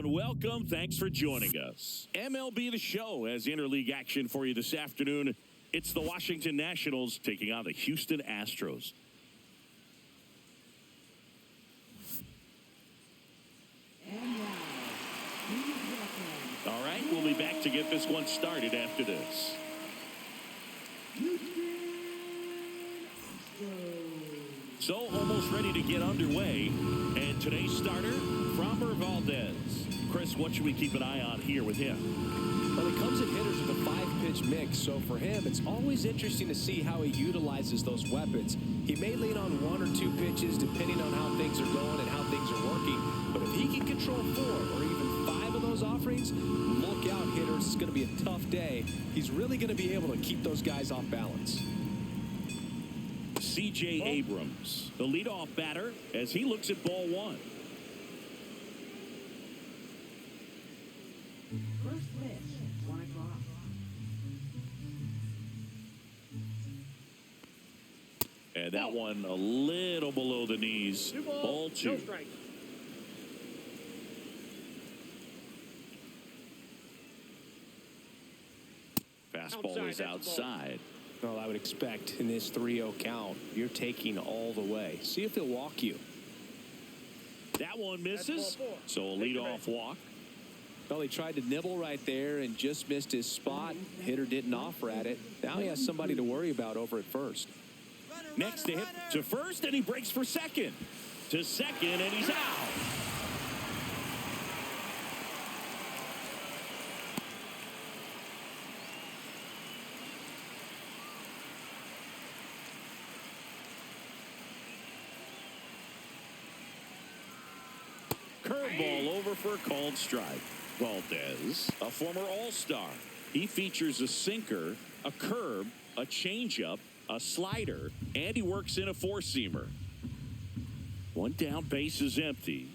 and welcome. Thanks for joining us. MLB The Show has interleague action for you this afternoon. It's the Washington Nationals taking on the Houston Astros. All right, we'll be back to get this one started after this. So almost ready to get underway. And today's starter, Framber Valdez. Chris, what should we keep an eye on here with him? Well, he comes at hitters with a 5-pitch mix, so for him, it's always interesting to see how he utilizes those weapons. He may lean on 1 or 2 pitches depending on how things are going and how things are working, but if he can control 4 or even 5 of those offerings, look out, hitters. It's going to be a tough day. He's really going to be able to keep those guys off balance. C.J. Abrams, the leadoff batter, as he looks at ball 1. First pitch, 1 o'clock. And that one a little below the knees. Ball 2. No strike. Fastball is outside. Well, I would expect in this 3-0 count, you're taking all the way. See if he'll walk you. That one misses, so a leadoff walk. Well, he tried to nibble right there and just missed his spot. Hitter didn't offer at it. Now he has somebody to worry about over at first. Next to hit to first, and he breaks for second. To second, and he's out. Curveball over for a called strike. Valdez, a former All-Star. He features a sinker, a curve, a changeup, a slider, and he works in a 4-seamer. One down, base is empty.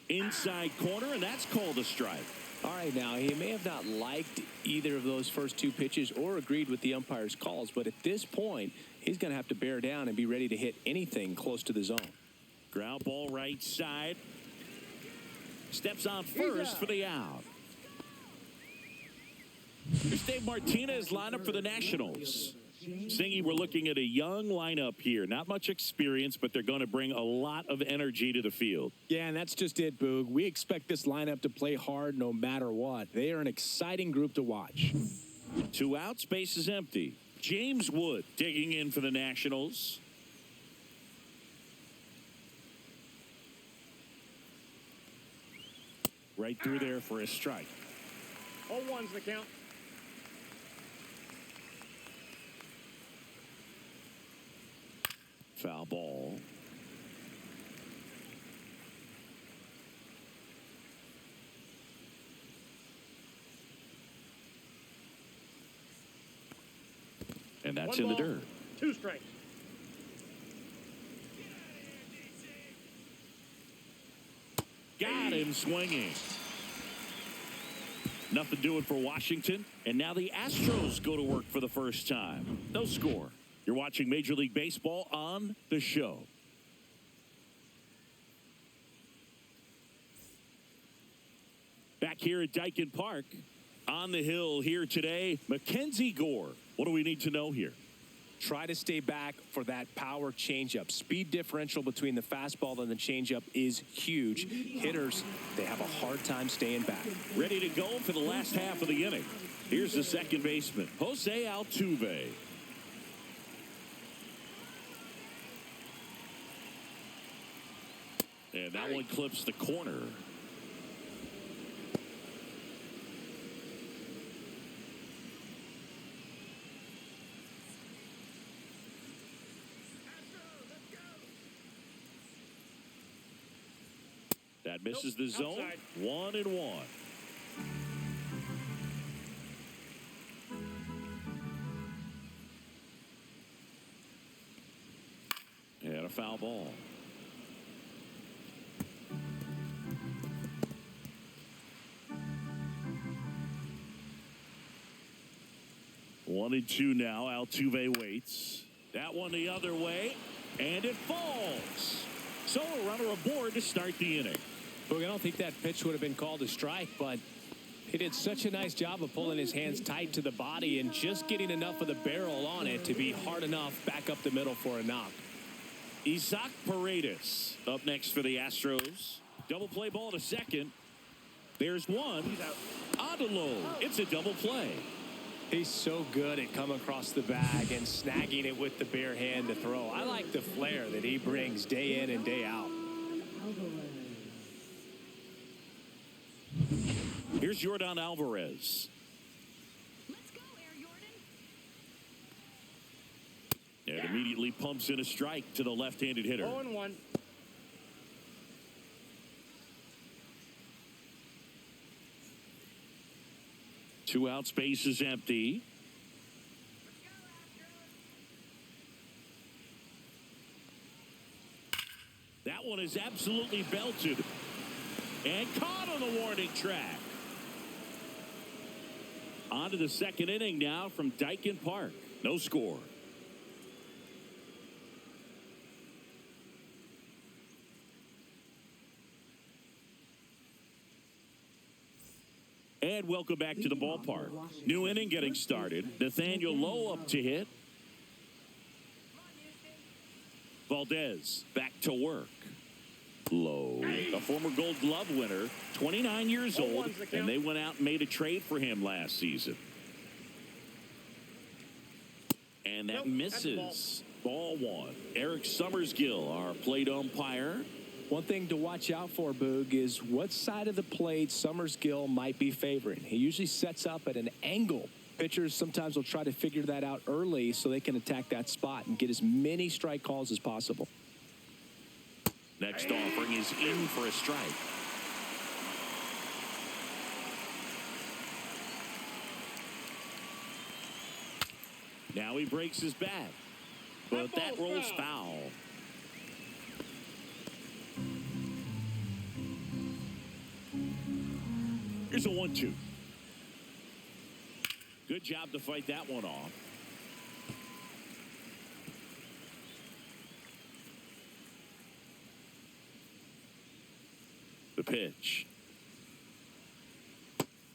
Inside corner, and that's called a strike. All right, now, he may have not liked either of those first 2 pitches or agreed with the umpire's calls, but at this point, he's going to have to bear down and be ready to hit anything close to the zone. Ground ball right side. Steps on first for the out. Here's Dave Martinez lineup for the Nationals. Singy, we're looking at a young lineup here. Not much experience, but they're going to bring a lot of energy to the field. Yeah, and that's just it, Boog. We expect this lineup to play hard no matter what. They are an exciting group to watch. 2 outs, base is empty. James Wood digging in for the Nationals. Right through there for a strike. 0-1's the count. Foul ball. And that's in the dirt. 2 strikes. Got him swinging. Nothing doing for Washington. And now the Astros go to work for the first time. No score. You're watching Major League Baseball on The Show. Back here at Dyken Park. On the hill here today, Mackenzie Gore. What do we need to know here? Try to stay back for that power changeup. Speed differential between the fastball and the changeup is huge. Hitters, they have a hard time staying back. Ready to go for the last half of the inning. Here's the second baseman, Jose Altuve. And that one clips the corner. That misses the zone. Outside. 1-1. And a foul ball. One and two now. Altuve waits. That one the other way. And it falls. So a runner aboard to start the inning. Look, I don't think that pitch would have been called a strike, but he did such a nice job of pulling his hands tight to the body and just getting enough of the barrel on it to be hard enough back up the middle for a knock. Isaac Paredes up next for the Astros. Double play ball to second. There's one. Adelo. It's a double play. He's so good at coming across the bag and snagging it with the bare hand to throw. I like the flair that he brings day in and day out. Here's Yordan Alvarez. Let's go, Air Jordan. And immediately pumps in a strike to the left-handed hitter. 0-1. Two outs, base is empty. That one is absolutely belted and caught on the warning track. On to the second inning now from Dyken Park. No score. And welcome back to the ballpark. New inning getting started. Nathaniel Lowe up to hit. Valdez back to work. Lowe, a former Gold Glove winner, 29 years old, and they went out and made a trade for him last season. And that misses. Ball one. Eric Summersgill, our plate umpire. One thing to watch out for, Boog, is what side of the plate Summersgill might be favoring. He usually sets up at an angle. Pitchers sometimes will try to figure that out early so they can attack that spot and get as many strike calls as possible. Next offering is in for a strike. Now he breaks his bat, but that rolls foul. Here's a 1-2. Good job to fight that one off. The pitch.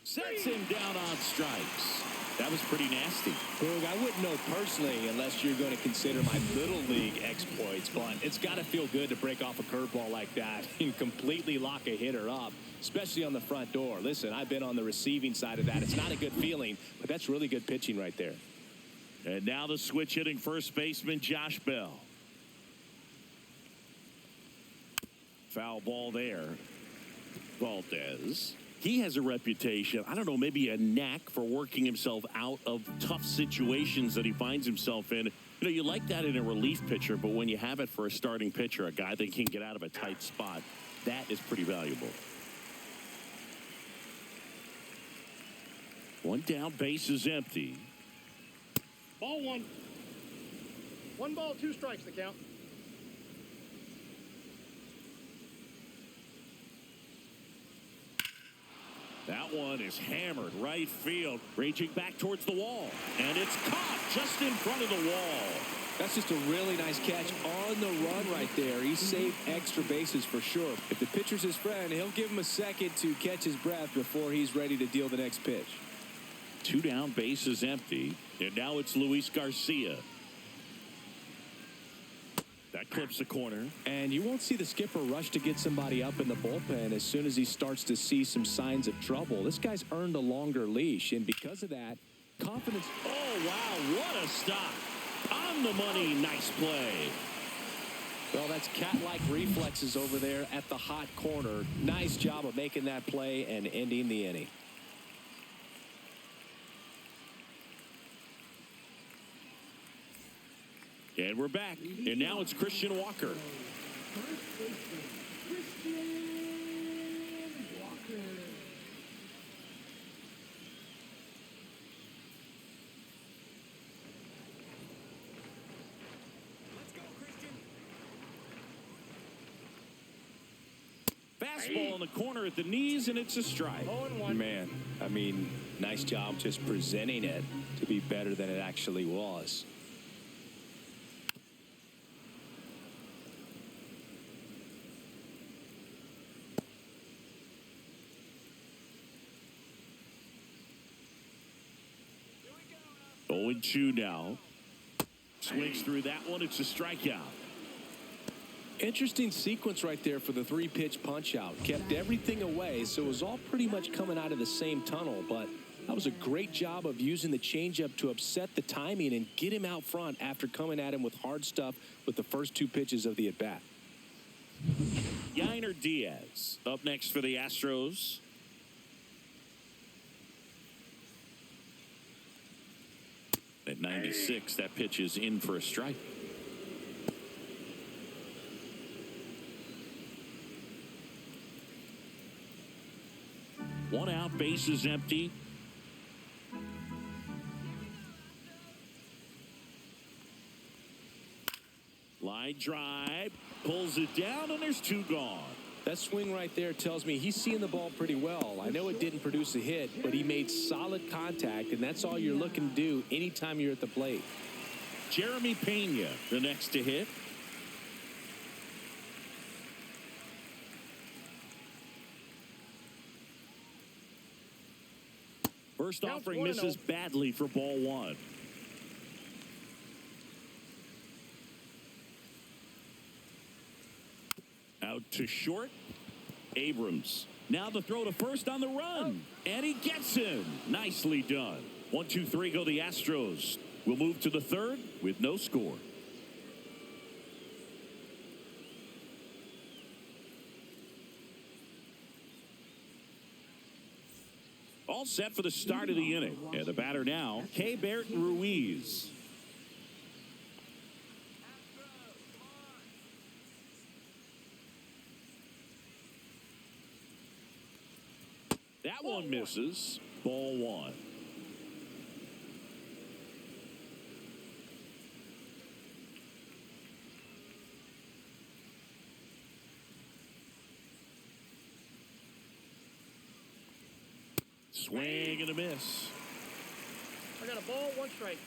Sets him down on strikes. That was pretty nasty. Boog, I wouldn't know personally unless you're going to consider my little league exploits, but it's got to feel good to break off a curveball like that and completely lock a hitter up, especially on the front door. Listen, I've been on the receiving side of that. It's not a good feeling, but that's really good pitching right there. And now the switch hitting first baseman Josh Bell. Foul ball there. Valdez. He has a reputation, I don't know, maybe a knack for working himself out of tough situations that he finds himself in. You know, you like that in a relief pitcher, but when you have it for a starting pitcher, a guy that can get out of a tight spot, that is pretty valuable. One down, base is empty. Ball one. 1 ball, 2 strikes, the count. That one is hammered right field, raging back towards the wall. And it's caught just in front of the wall. That's just a really nice catch on the run right there. He saved extra bases for sure. If the pitcher's his friend, he'll give him a second to catch his breath before he's ready to deal the next pitch. 2 down, base is empty. And now it's Luis Garcia. That clips the corner. And you won't see the skipper rush to get somebody up in the bullpen as soon as he starts to see some signs of trouble. This guy's earned a longer leash, and because of that, confidence. Oh, wow, what a stop. On the money, nice play. Well, that's cat-like reflexes over there at the hot corner. Nice job of making that play and ending the inning. And we're back. And now it's Christian Walker. Fastball in the corner at the knees, and it's a strike. 0-1. Man, I mean, nice job just presenting it to be better than it actually was. 0-2 now. Swings through that one. It's a strikeout. Interesting sequence right there for the 3-pitch punch out. Kept everything away, so it was all pretty much coming out of the same tunnel. But that was a great job of using the changeup to upset the timing and get him out front after coming at him with hard stuff with the first 2 pitches of the at-bat. Yainer Diaz up next for the Astros. At 96, that pitch is in for a strike. One out, base is empty. Line drive, pulls it down, and there's 2 gone. That swing right there tells me he's seeing the ball pretty well. I know it didn't produce a hit, but he made solid contact, and that's all you're looking to do anytime you're at the plate. Jeremy Pena, the next to hit. First offering misses badly for ball 1. Out to short. Abrams. Now the throw to first on the run. And he gets him. Nicely done. 1-2-3 go the Astros. We'll move to the 3rd with no score. All set for the start of the inning. And the batter now, Keibert Ruiz. That one misses. Ball 1. Swing and a miss. I got a ball, 1 strike.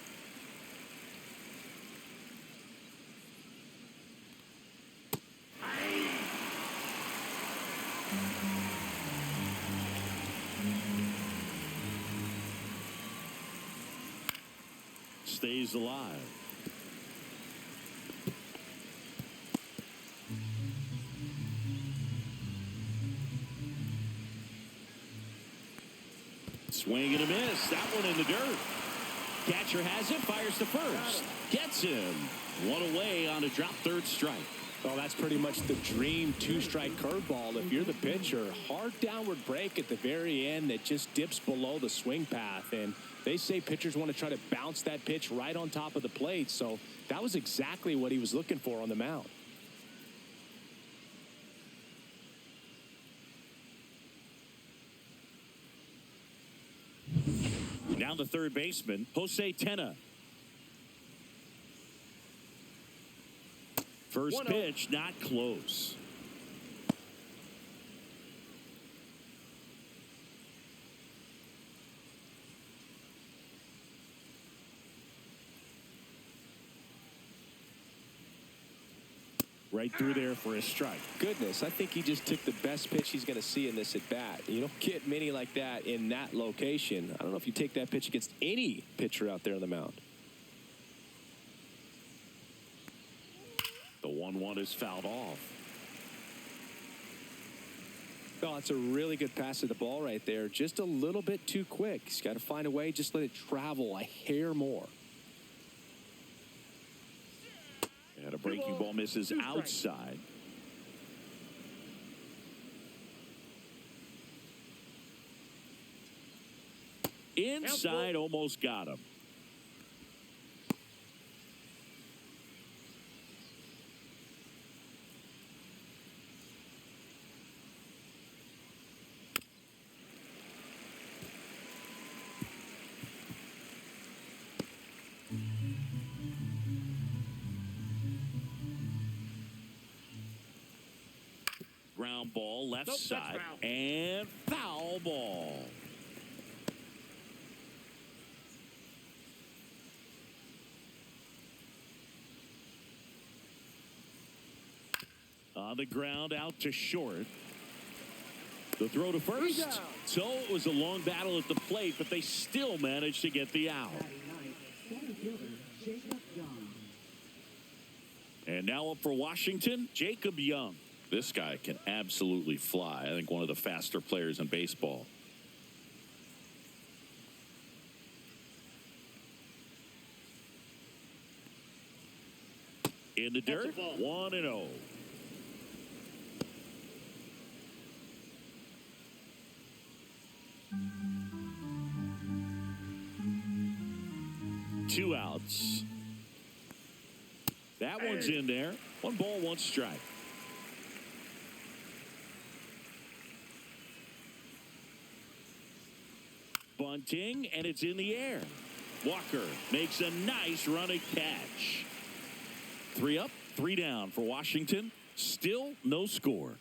Stays alive. Swing and a miss. That one in the dirt. Catcher has it, fires to first. Gets him. 1 away on a drop 3rd strike. Well, that's pretty much the dream 2-strike curveball. If you're the pitcher, hard downward break at the very end that just dips below the swing path. And they say pitchers want to try to bounce that pitch right on top of the plate. So that was exactly what he was looking for on the mound. Now the 3rd baseman, Jose Tena. First pitch, not close. Right through there for a strike. Goodness, I think he just took the best pitch he's going to see in this at-bat. You don't get many like that in that location. I don't know if you take that pitch against any pitcher out there on the mound. The 1-1 is fouled off. Oh, it's a really good pass to the ball right there. Just a little bit too quick. He's got to find a way. Just let it travel a hair more. And a breaking ball misses outside. Inside, almost got him. Ground ball left side and foul ball. On the ground out to short. The throw to first. So it was a long battle at the plate, but they still managed to get the out. And now up for Washington, Jacob Young. This guy can absolutely fly. I think one of the faster players in baseball. In the dirt, 1-0. Two outs. That one's in there. 1 ball, 1 strike. Bunting, and it's in the air. Walker makes a nice running catch. 3 up, 3 down for Washington. Still no score.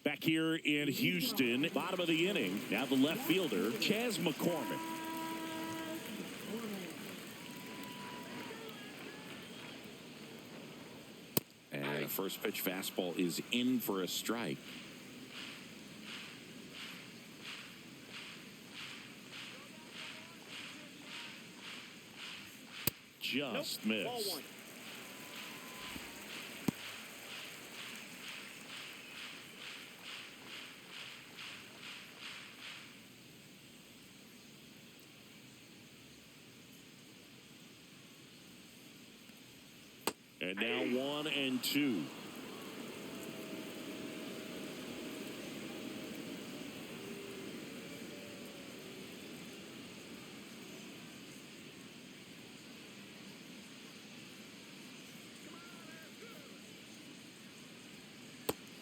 Back here in Houston, bottom of the inning. Now the left fielder, Chas McCormick. And a first pitch fastball is in for a strike. Just missed. Ball 1. And now 1-2.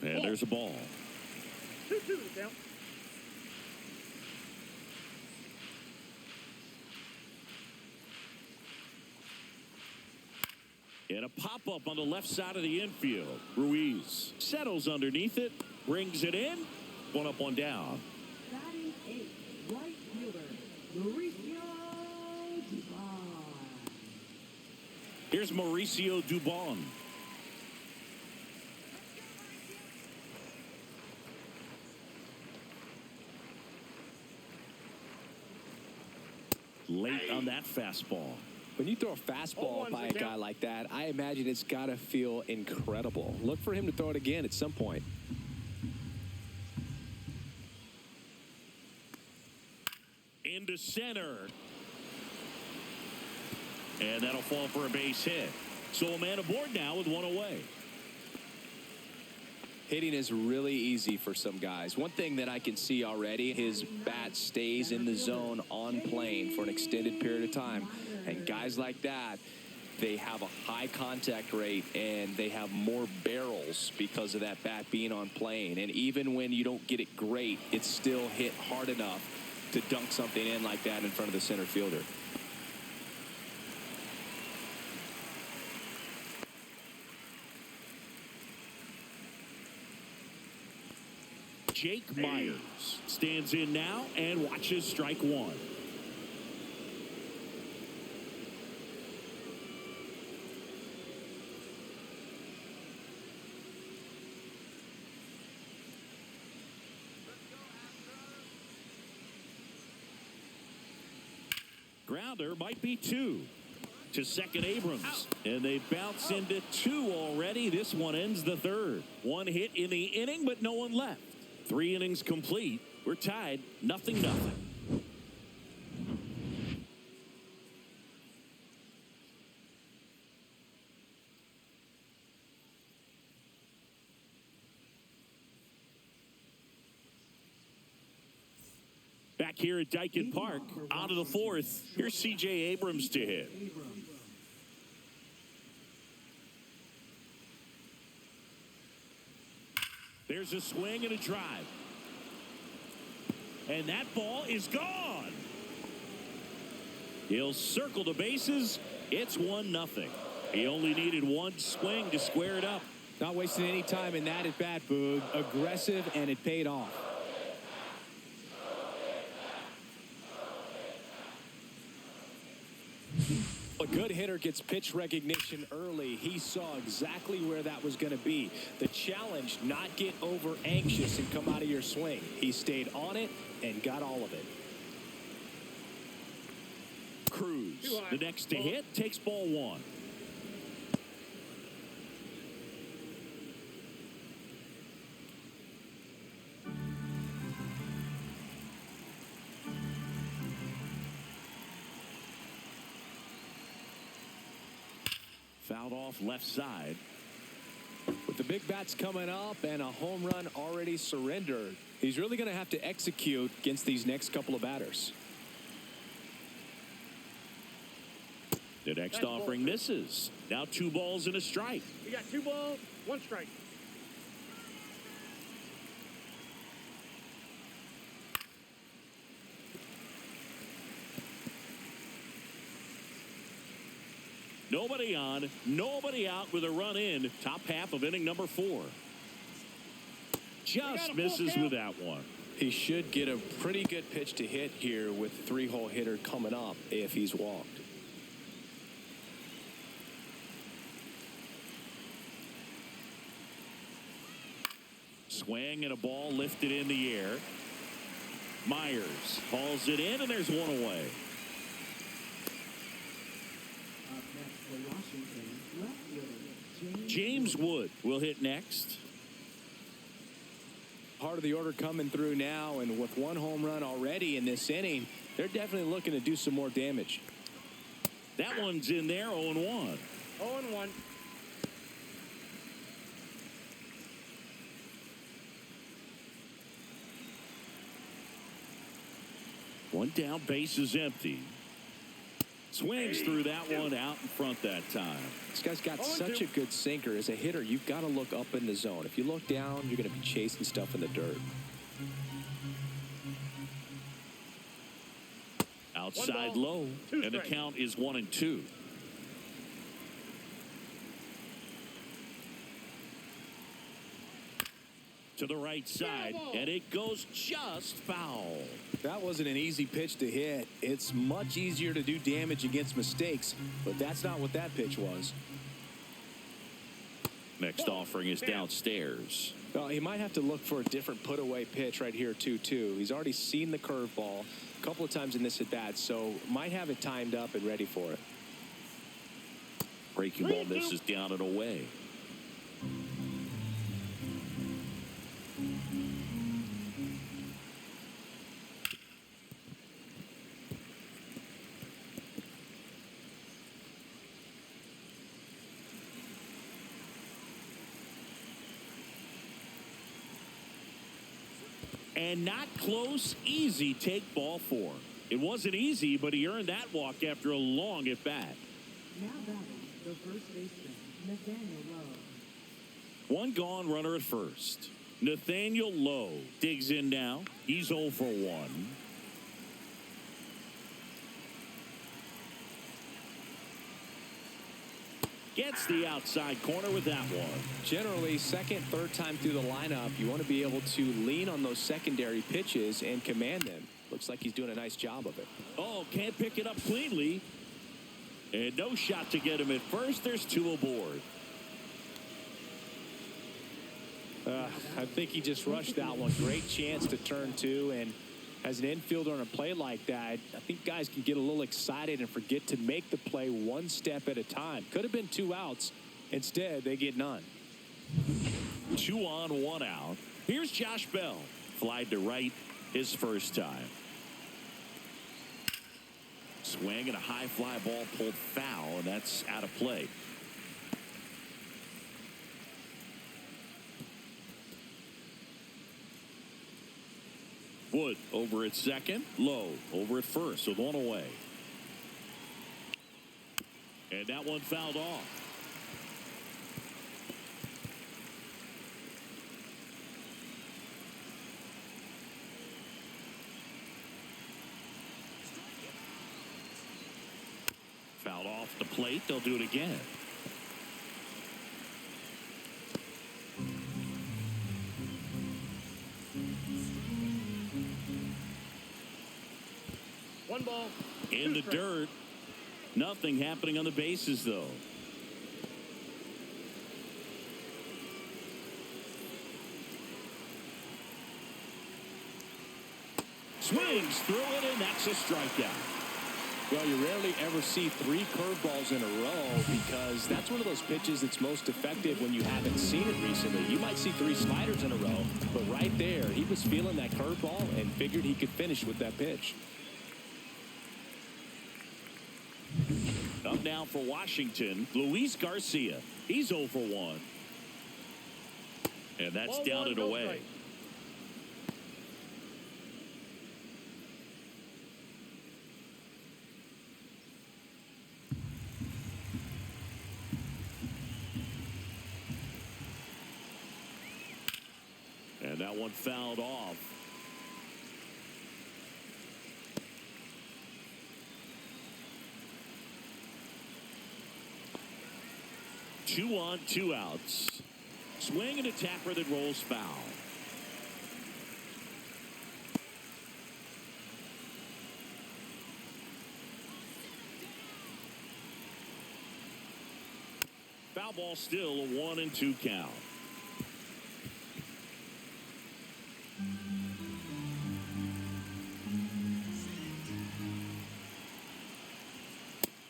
And there's a ball. 2-2 to count. And a pop-up on the left side of the infield. Ruiz settles underneath it, brings it in. 1 up, 1 down. Batting 8, right fielder, Mauricio Dubon. Here's Mauricio Dubon. Late on that fastball. When you throw a fastball by a guy like that, I imagine it's got to feel incredible. Look for him to throw it again at some point. Into center. And that'll fall for a base hit. So a man aboard now with 1 away. Hitting is really easy for some guys. One thing that I can see already, his bat stays in the zone on plane for an extended period of time. And guys like that, they have a high contact rate and they have more barrels because of that bat being on plane. And even when you don't get it great, it's still hit hard enough to dunk something in like that in front of the center fielder. Jake Myers stands in now and watches strike 1. Grounder might be 2 to second Abrams. And they bounce into 2 already. This one ends the 3rd. 1 hit in the inning, but no one left. 3 innings complete. We're tied 0-0. Back here at Dyken Park, out of the 4th. Here's C.J. Abrams to hit. There's a swing and a drive. And that ball is gone. He'll circle the bases. It's 1-0. He only needed 1 swing to square it up. Not wasting any time in that at bat, Boog. Aggressive, and it paid off. A good hitter gets pitch recognition early. He saw exactly where that was going to be. The challenge, not get over anxious and come out of your swing. He stayed on it and got all of it. Cruz, the next to hit, takes ball one. Fouled off left side. With the big bats coming up and a home run already surrendered, he's really going to have to execute against these next couple of batters. The next offering misses. Now 2 balls and a strike. You got 2 balls, 1 strike. Nobody on, nobody out with a run in. Top half of inning number 4. Just misses with that one. He should get a pretty good pitch to hit here with the 3-hole hitter coming up if he's walked. Swing and a ball lifted in the air. Myers hauls it in, and there's 1 away. Up next for Washington, left fielder James Wood will hit next. Part of the order coming through now, and with 1 home run already in this inning, they're definitely looking to do some more damage. That one's in there, 0-1. 0-1. One down, base is empty. Swings through that one out in front that time. This guy's got such a good sinker. As a hitter, you've got to look up in the zone. If you look down, you're going to be chasing stuff in the dirt. Outside low, and the count is 1-2. To the right side, and it goes just foul. That wasn't an easy pitch to hit. It's much easier to do damage against mistakes, but that's not what that pitch was. Next offering is downstairs. Well, he might have to look for a different put-away pitch right here, 2-2. He's already seen the curveball a couple of times in this at-bat, so might have it timed up and ready for it. Breaking ball misses down and away. And not close, easy take ball 4. It wasn't easy, but he earned that walk after a long at bat. Now batting, the first baseman, Nathaniel Lowe. 1 gone, runner at first. Nathaniel Lowe digs in now. He's 0 for 1. Gets the outside corner with that one. Generally, second, third time through the lineup, you want to be able to lean on those secondary pitches and command them. Looks like he's doing a nice job of it. Oh, can't pick it up cleanly. And no shot to get him at first. There's 2 aboard. I think he just rushed that one. Great chance to turn 2, and as an infielder on a play like that, I think guys can get a little excited and forget to make the play 1 step at a time. Could have been 2 outs. Instead, they get none. 2 on, 1 out. Here's Josh Bell. Flied to right his first time. Swing and a high fly ball pulled foul, and that's out of play. Wood over at second. Lowe over at first with 1 away. And that one fouled off. Fouled off the plate. They'll do it again. In the dirt. Nothing happening on the bases, though. Swings through it, and that's a strikeout. Well, you rarely ever see 3 curveballs in a row because that's one of those pitches that's most effective when you haven't seen it recently. You might see 3 sliders in a row, but right there, he was feeling that curveball and figured he could finish with that pitch. Up now for Washington, Luis Garcia. He's 0 for 1. And that's down and away. And that one fouled off. Two on, 2 outs. Swing and a tapper that rolls foul. Foul ball, still a 1-2 count.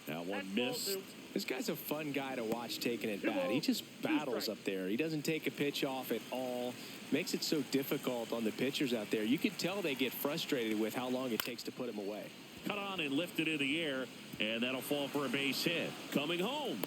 That one missed. This guy's a fun guy to watch taking at bat. He just battles up there. He doesn't take a pitch off at all. Makes it so difficult on the pitchers out there. You can tell they get frustrated with how long it takes to put him away. Cut on and lifted in the air, and that'll fall for a base hit. Coming home.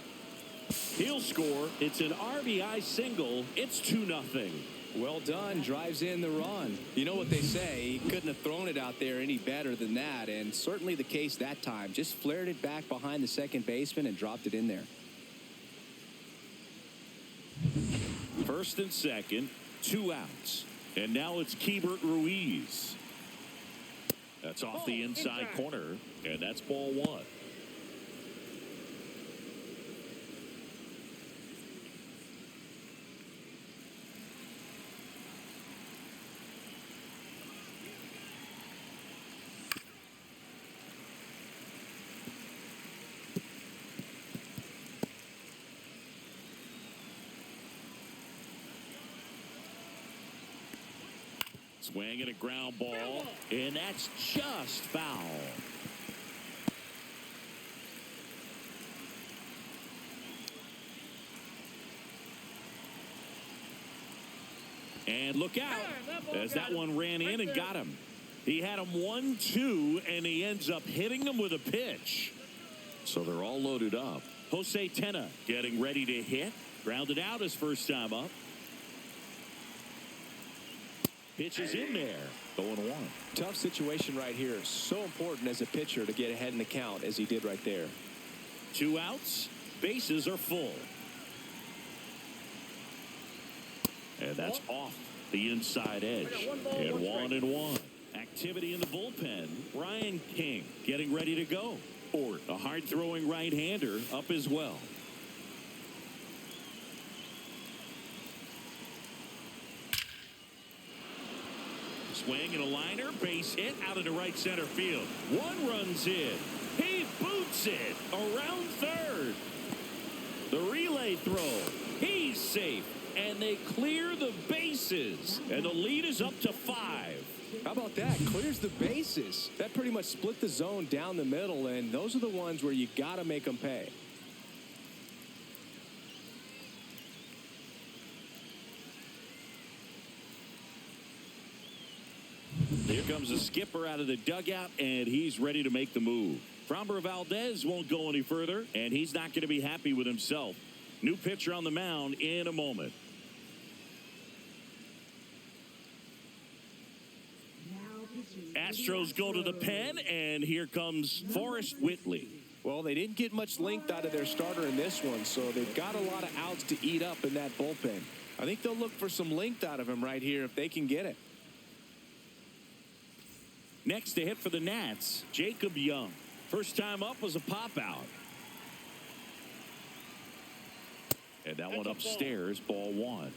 He'll score. It's an RBI single. It's 2-0. Well done. Drives in the run. You know what they say. He couldn't have thrown it out there any better than that, and certainly the case that time. Just flared it back behind the second baseman and dropped it in there. First and second, 2 outs. And now it's Keibert Ruiz. That's off the inside corner, and that's ball 1. Swing and a ground ball, and that's just foul. And look out, as that one ran in and got him. He had him 1-2, and he ends up hitting him with a pitch. So they're all loaded up. Jose Tena getting ready to hit. Grounded out his first time up. Pitch is in there. 0-1. Tough situation right here. So important as a pitcher to get ahead in the count as he did right there. 2 outs. Bases are full. And that's off the inside edge. And 1-1. Activity in the bullpen. Ryan King getting ready to go. Or a hard-throwing right-hander up as well. Swing and a liner, base hit out into right center field. 1 runs in. He boots it around third. The relay throw. He's safe. And they clear the bases. And the lead is up to 5. How about that? Clears the bases. That pretty much split the zone down the middle, and those are the ones where you got to make them pay. Here comes the skipper out of the dugout, and he's ready to make the move. Framber Valdez won't go any further, and he's not going to be happy with himself. New pitcher on the mound in a moment. Astros go to the pen, and here comes Forrest Whitley. Well, they didn't get much length out of their starter in this one, so they've got a lot of outs to eat up in that bullpen. I think they'll look for some length out of him right here if they can get it. Next to hit for the Nats, Jacob Young. First time up was a pop out. And that one upstairs, ball 1.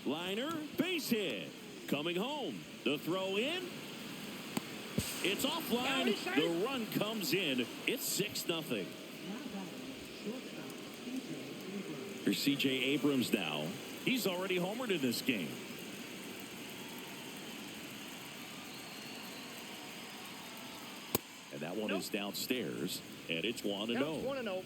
Liner, base hit. Coming home. The throw in. It's offline. The run comes in. It's 6-0. Now batting, shortstop, C.J. Abrams. Here's C.J. Abrams now. He's already homered in this game. And that one is downstairs. And it's 1-0. 1-0.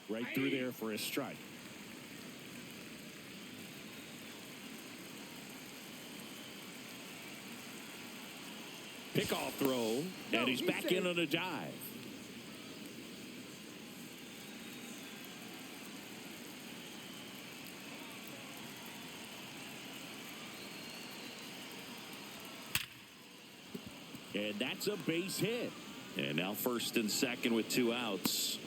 Right through there for a strike. Pickoff throw, and he's back in on a dive. And that's a base hit. And now first and second with 2 outs.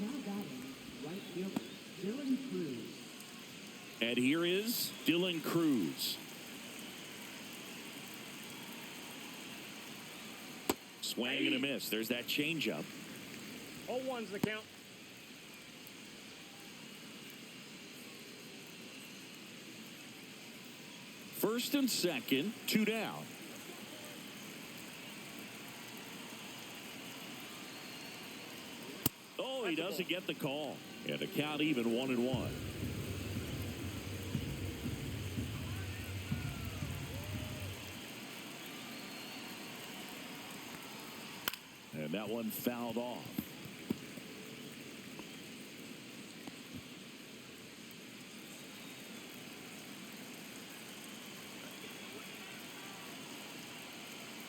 Now batting, right fielder, Dylan Cruz. And here is Dylan Cruz. Swing and a miss. There's that changeup. 0-1's the count. First and second, 2 down. Oh, he doesn't get the call. And the count even 1-1. And that one fouled off.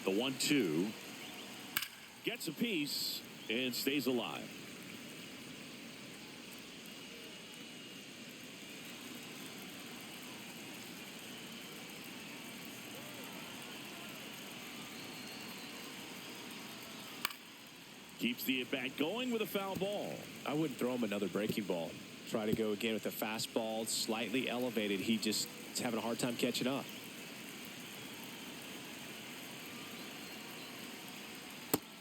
The 1-2 gets a piece and stays alive. Keeps the at-bat going with a foul ball. I wouldn't throw him another breaking ball. Try to go again with a fastball, slightly elevated. He just is having a hard time catching up.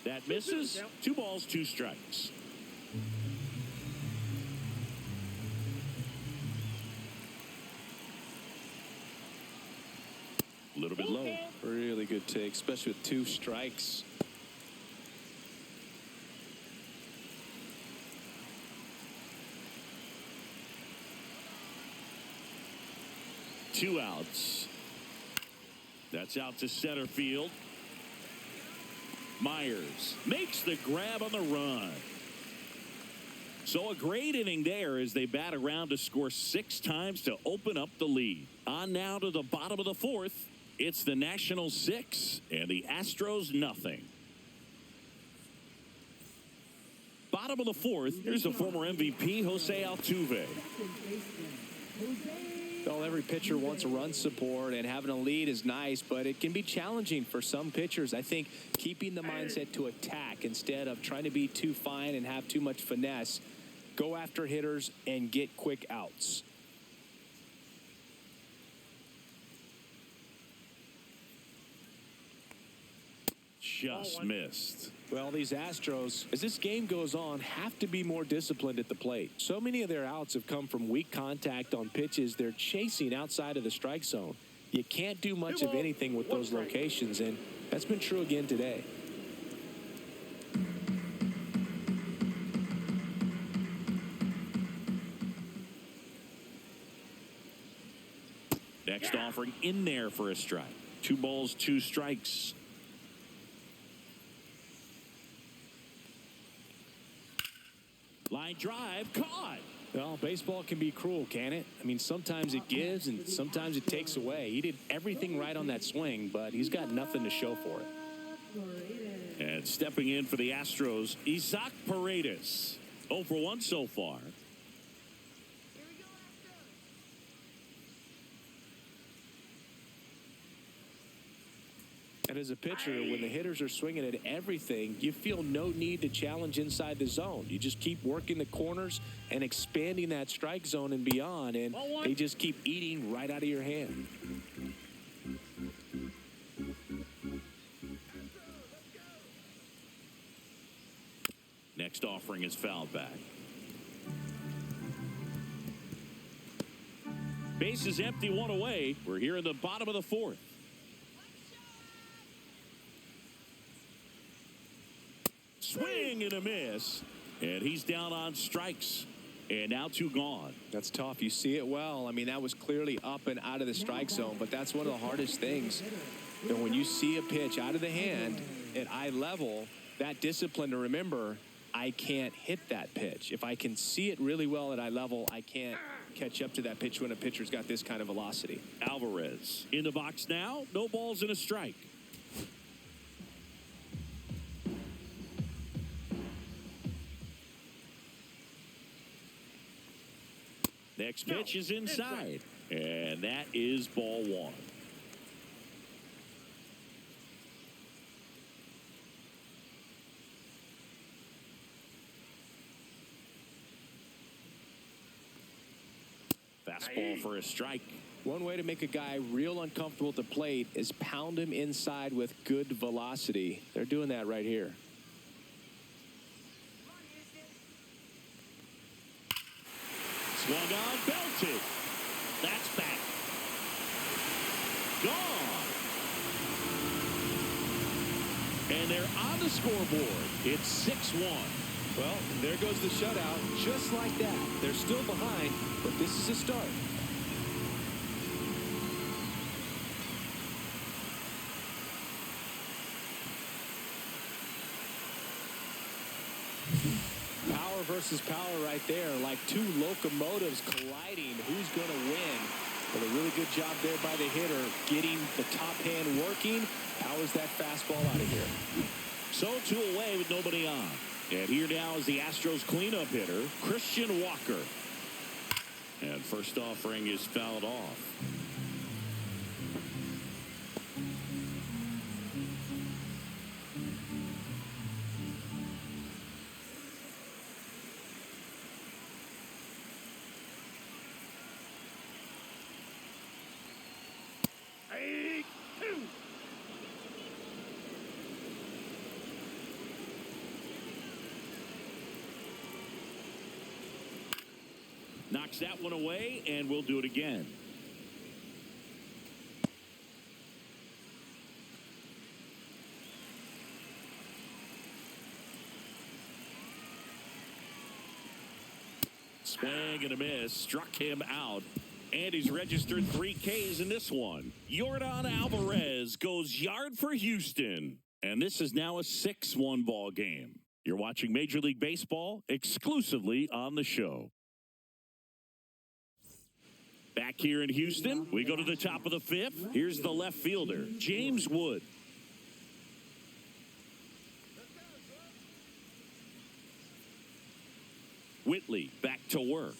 That misses. 2 balls, 2 strikes. A little bit low. Really good take, especially with 2 strikes. Two outs. That's out to center field. Myers makes the grab on the run. So a great inning there as they bat around to score 6 times to open up the lead. On now to the bottom of the 4th. It's the Nationals 6 and the Astros nothing. Bottom of the 4th. Here's the former MVP, Jose Altuve. Second baseman, Jose. Well, every pitcher wants a run support, and having a lead is nice, but it can be challenging for some pitchers. I think keeping the mindset to attack instead of trying to be too fine and have too much finesse, go after hitters and get quick outs. Just missed. Well, these Astros, as this game goes on, have to be more disciplined at the plate. So many of their outs have come from weak contact on pitches they're chasing outside of the strike zone. You can't do much of anything with those locations, and that's been true again today. Next offering in there for a strike. 2 balls, 2 strikes. Line drive, caught. Well, baseball can be cruel, can it? I mean, sometimes it gives and sometimes it takes away. He did everything right on that swing, but he's got nothing to show for it. And stepping in for the Astros, Isaac Paredes. 0 for 1 so far. And as a pitcher, when the hitters are swinging at everything, you feel no need to challenge inside the zone. You just keep working the corners and expanding that strike zone and beyond, and they just keep eating right out of your hand. Next offering is fouled back. Base is empty, one away. We're here in the bottom of the fourth. Swing and a miss. And he's down on strikes. And now 2 gone. That's tough. You see it well. I mean, that was clearly up and out of the strike zone, but that's one of the hardest things. And when you see a pitch out of the hand at eye level, that discipline to remember, I can't hit that pitch. If I can see it really well at eye level, I can't catch up to that pitch when a pitcher's got this kind of velocity. Alvarez in the box now. No balls and a strike. Next pitch is inside. And that is ball 1. Fastball for a strike. One way to make a guy real uncomfortable at the plate is pound him inside with good velocity. They're doing that right here. Swung on, belted. That's back. Gone. And they're on the scoreboard. It's 6-1. Well, there goes the shutout. Just like that. They're still behind, but this is a start. Power versus power right there, like 2 locomotives colliding. Who's going to win? Well, a really good job there by the hitter, getting the top hand working. Powers that fastball out of here. So 2 away with nobody on. And here now is the Astros cleanup hitter, Christian Walker. And first offering is fouled off. Knocks that one away, and we'll do it again. Swing and a miss. Struck him out. And he's registered 3 Ks in this one. Yordan Alvarez goes yard for Houston. And this is now a 6-1 ball game. You're watching Major League Baseball exclusively on the show. Back here in Houston, we go to the top of the 5th. Here's the left fielder, James Wood. Whitley back to work.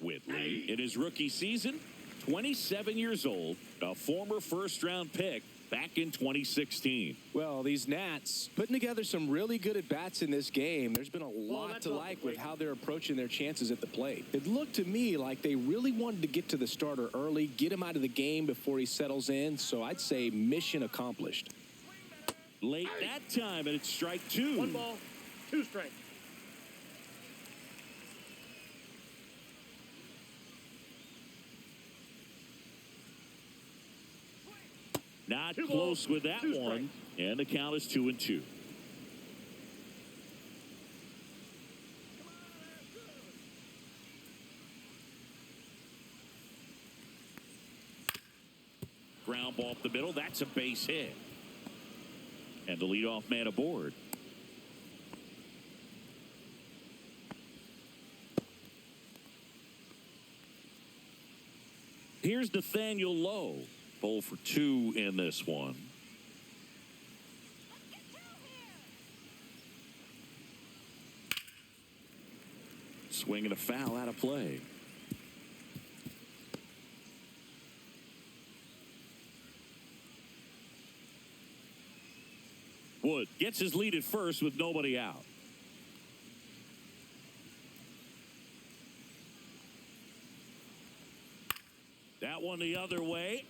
Whitley, in his rookie season, 27 years old, a former first-round pick back in 2016. Well, these Nats putting together some really good at-bats in this game. There's been a lot to like with how they're approaching their chances at the plate. It looked to me like they really wanted to get to the starter early, get him out of the game before he settles in. So I'd say mission accomplished. Late that time, and it's strike 2. 1 ball, 2 strikes. Not close with that one, and the count is 2-2. Ground ball up the middle. That's a base hit. And the leadoff man aboard. Here's Nathaniel Lowe. 0 for 2 in this one. Swing and a foul out of play. Wood gets his lead at first with nobody out. That one the other way.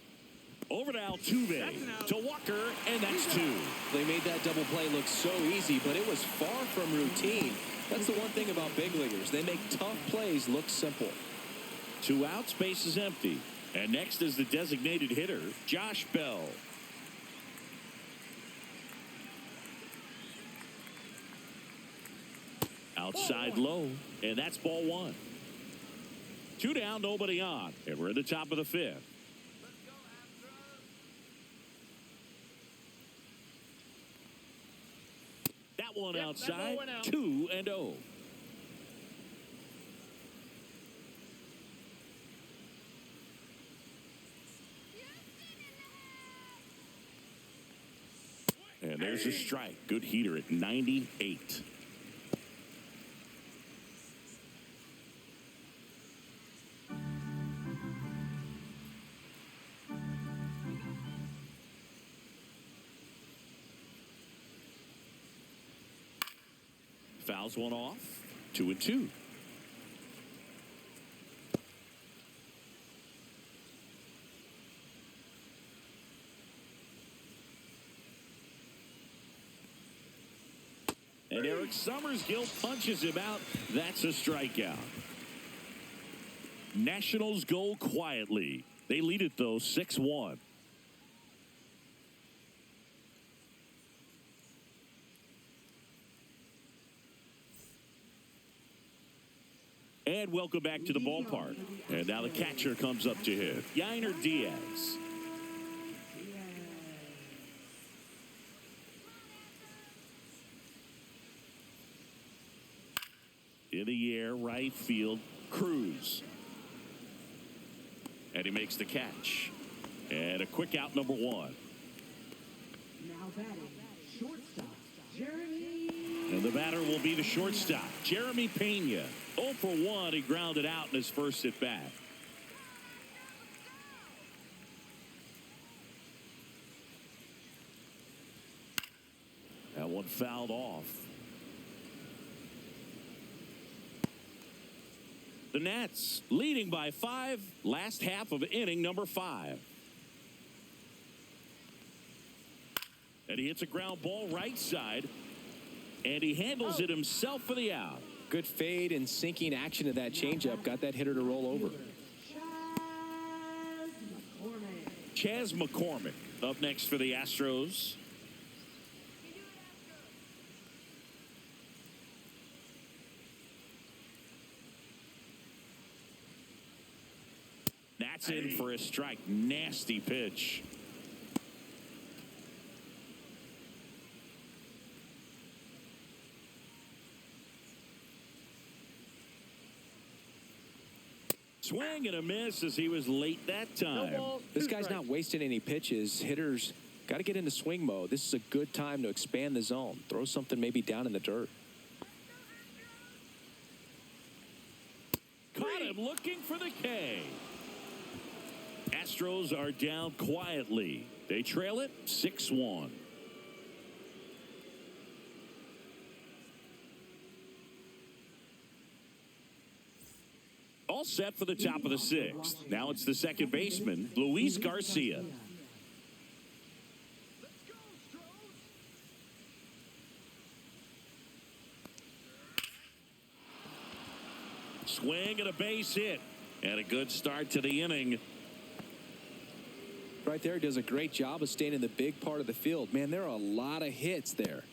Over to Altuve, to Walker, and that's two. They made that double play look so easy, but it was far from routine. That's the one thing about big leaguers. They make tough plays look simple. 2 outs, base is empty. And next is the designated hitter, Josh Bell. Outside low, and that's ball 1. 2 down, nobody on, and we're at the top of the 5th. That one outside, 2-0. And there's a strike. Good heater at 98. Fouls one off. 2-2. And Eric Summersgill punches him out. That's a strikeout. Nationals go quietly. They lead it, though, 6-1. And welcome back to the ballpark. And now the catcher comes up to hit. Yainer Diaz. In the air, right field, Cruz. And he makes the catch. And a quick out, number 1. Now batting, shortstop, Jeremy. And the batter will be the shortstop, Jeremy Pena. 0 for 1, he grounded out in his first at bat. That one fouled off. The Nats leading by 5, last half of inning number 5. And he hits a ground ball right side, and he handles it himself for the out. Good fade and sinking action of that changeup got that hitter to roll over. Chas McCormick up next for the Astros. That's in for a strike. Nasty pitch. Swing and a miss as he was late that time. This guy's not wasting any pitches. Hitters got to get into swing mode. This is a good time to expand the zone. Throw something maybe down in the dirt. Caught him looking for the K. Astros are down quietly. They trail it 6-1. All set for the top of the 6th. Now it's the second baseman, Luis Garcia. Swing and a base hit. And a good start to the inning. Right there, does a great job of staying in the big part of the field. Man, there are a lot of hits there.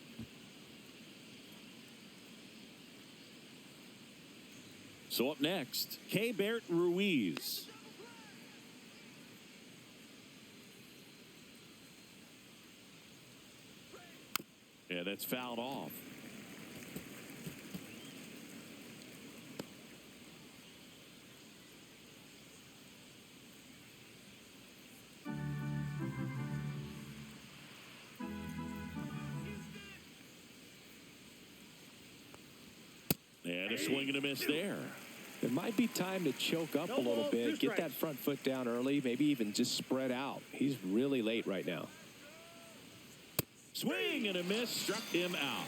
So up next, Keibert Ruiz. Yeah, that's fouled off. And a swing and a miss there. It might be time to choke up a little bit, get that front foot down early, maybe even just spread out. He's really late right now. Swing and a miss, struck him out.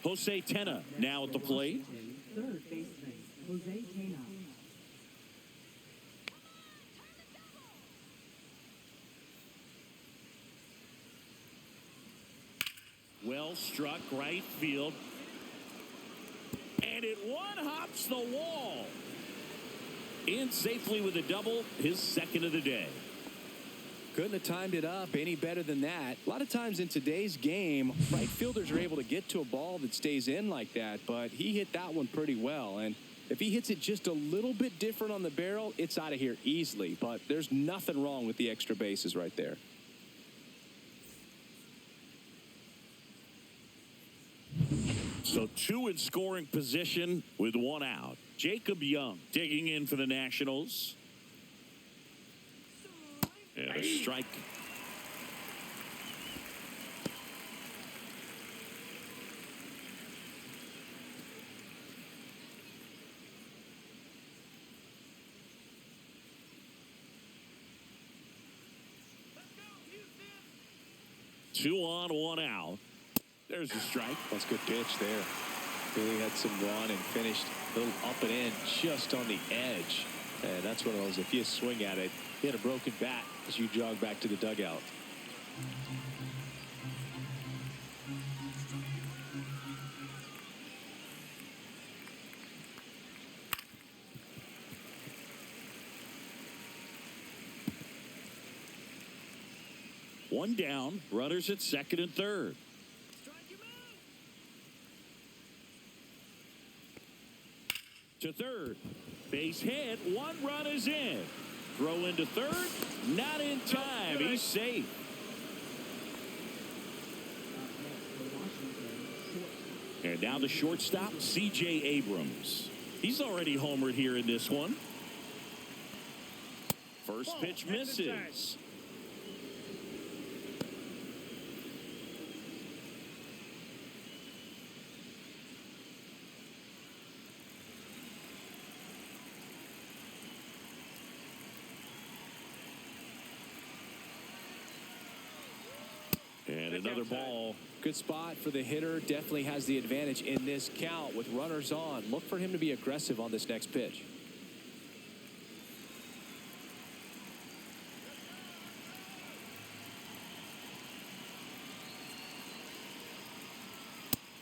Jose Tena now at the plate. Third baseman, Jose Tena. Well struck right field. And it one-hops the wall. In safely with a double, his second of the day. Couldn't have timed it up any better than that. A lot of times in today's game, right fielders are able to get to a ball that stays in like that, but he hit that one pretty well. And if he hits it just a little bit different on the barrel, it's out of here easily. But there's nothing wrong with the extra bases right there. So 2 in scoring position with 1 out. Jacob Young digging in for the Nationals. And a strike. Two on, 1 out. There's a strike. That's a good pitch there. Really had some run and finished a little up and in just on the edge. And that's one of those, if you swing at it, hit a broken bat as you jog back to the dugout. One down, runners at second and third. To third, base hit, 1 run is in. Throw into third, not in time. He's safe. And now the shortstop, C.J. Abrams. He's already homered here in this one. First pitch misses. And another ball. Good spot for the hitter. Definitely has the advantage in this count with runners on. Look for him to be aggressive on this next pitch.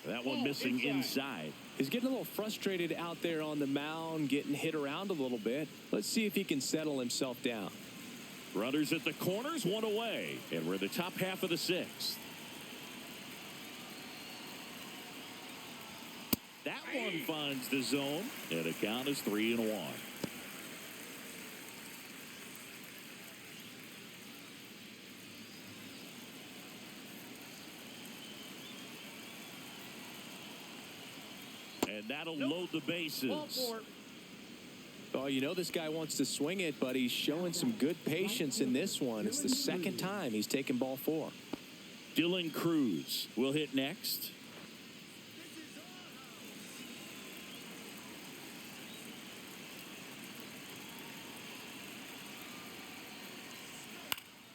That one missing inside. He's getting a little frustrated out there on the mound, getting hit around a little bit. Let's see if he can settle himself down. Runners at the corners, 1 away. And we're in the top half of the 6th. That one finds the zone. And the count is 3-1. And that'll load the bases. Oh, you know this guy wants to swing it, but he's showing some good patience in this one. It's the second time he's taken ball 4. Dylan Cruz will hit next.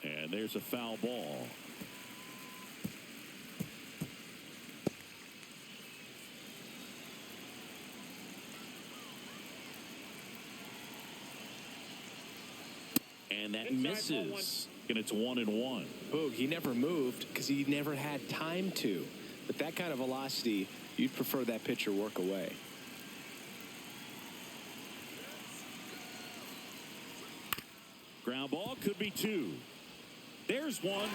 And there's a foul ball. And that misses. And it's 1-1. Boog, he never moved because he never had time to. But that kind of velocity, you'd prefer that pitcher work away. Ground ball could be 2. There's one.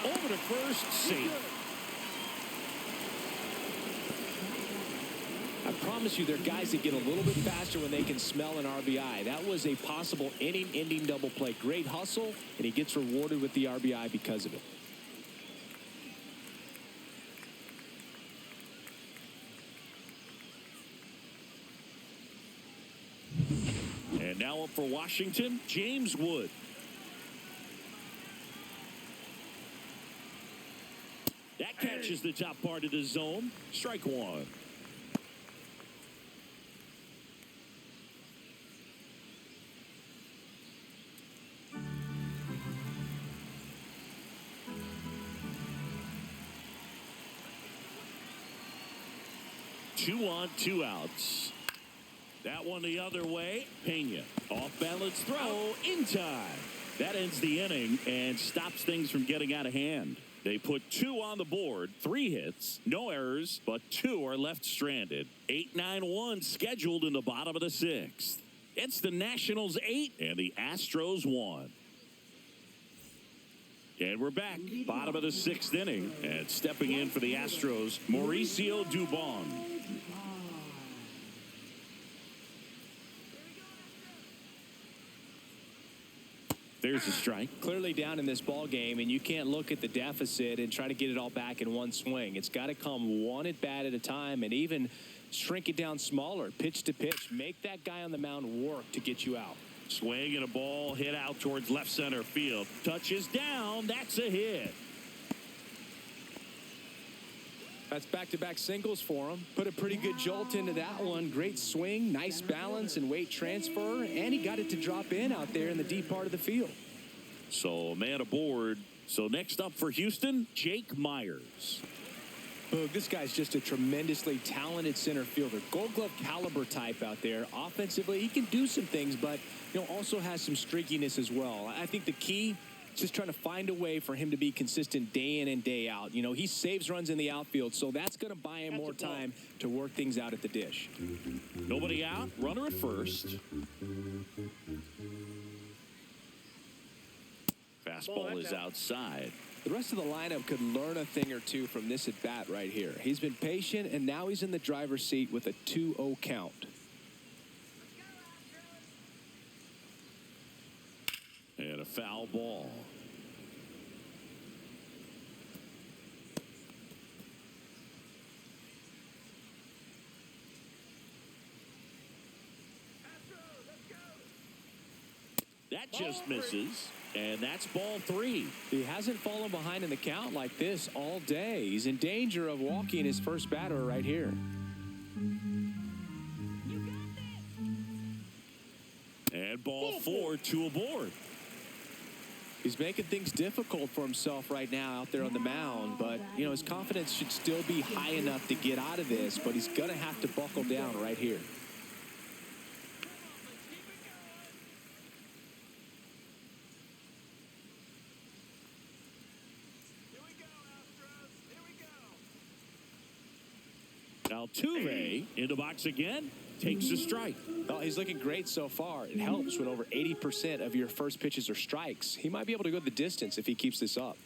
Over to first, safe. I promise you, there are guys that get a little bit faster when they can smell an RBI. That was a possible inning-ending double play. Great hustle, and he gets rewarded with the RBI because of it. And now up for Washington, James Wood. That catches the top part of the zone. Strike 1. 2 on, 2 outs. That one the other way. Pena. Off balance throw in time. That ends the inning and stops things from getting out of hand. They put 2 on the board, 3 hits, no errors, but 2 are left stranded. 8-9-1 scheduled in the bottom of the 6th. It's the Nationals 8 and the Astros 1. And we're back, bottom of the 6th inning, and stepping in for the Astros, Mauricio Dubon. There's a strike. Clearly down in this ball game, and you can't look at the deficit and try to get it all back in one swing. It's got to come one at bat at a time, and even shrink it down smaller, pitch to pitch. Make that guy on the mound work to get you out. Swing and a ball hit out towards left center field. Touches down. That's a hit. That's back-to-back singles for him. Put a pretty good jolt into that one. Great swing, nice balance and weight transfer, and he got it to drop in out there in the deep part of the field. So a man aboard. So next up for Houston, Jake Myers. Boog, this guy's just a tremendously talented center fielder. Gold Glove caliber type out there. Offensively, he can do some things, but also has some streakiness as well. I think the key is just trying to find a way for him to be consistent day in and day out. He saves runs in the outfield, so that's going to buy him more time to work things out at the dish. Nobody out, runner at first. Fastball is outside. The rest of the lineup could learn a thing or two from this at bat right here. He's been patient, and now he's in the driver's seat with a 2-0 count. And a foul ball. That just misses, and that's ball 3. He hasn't fallen behind in the count like this all day. He's in danger of walking his first batter right here. And ball 4, 2 aboard. He's making things difficult for himself right now out there on the mound, but his confidence should still be high enough to get out of this, but he's going to have to buckle down right here. Altuve in the box again, takes a strike. Well, he's looking great so far. It helps when over 80% of your first pitches are strikes. He might be able to go the distance if he keeps this up.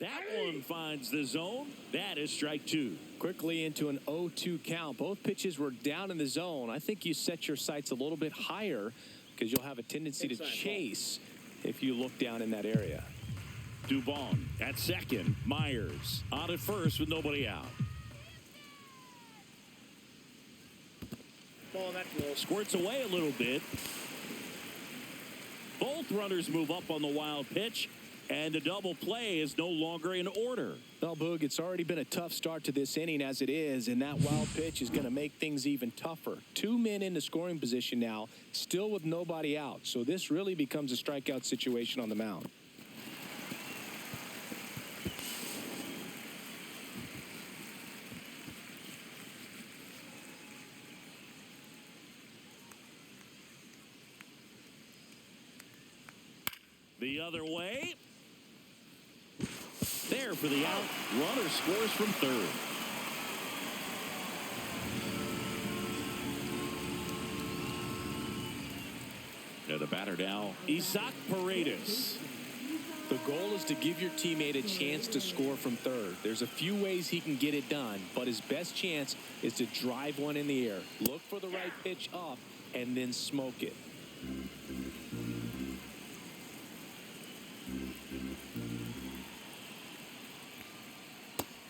That one finds the zone. That is strike 2. Quickly into an 0-2 count. Both pitches were down in the zone. I think you set your sights a little bit higher because you'll have a tendency to chase if you look down in that area. Dubon at second. Myers on at first with nobody out. Ball that low. Squirts away a little bit. Both runners move up on the wild pitch, and the double play is no longer in order. Well, Boog, it's already been a tough start to this inning as it is, and that wild pitch is going to make things even tougher. 2 men in the scoring position now, still with nobody out. So this really becomes a strikeout situation on the mound. The other way. There for the out. Runner scores from third. And the batter now, Isaac Paredes. The goal is to give your teammate a chance to score from third. There's a few ways he can get it done, but his best chance is to drive one in the air. Look for the right pitch up and then smoke it.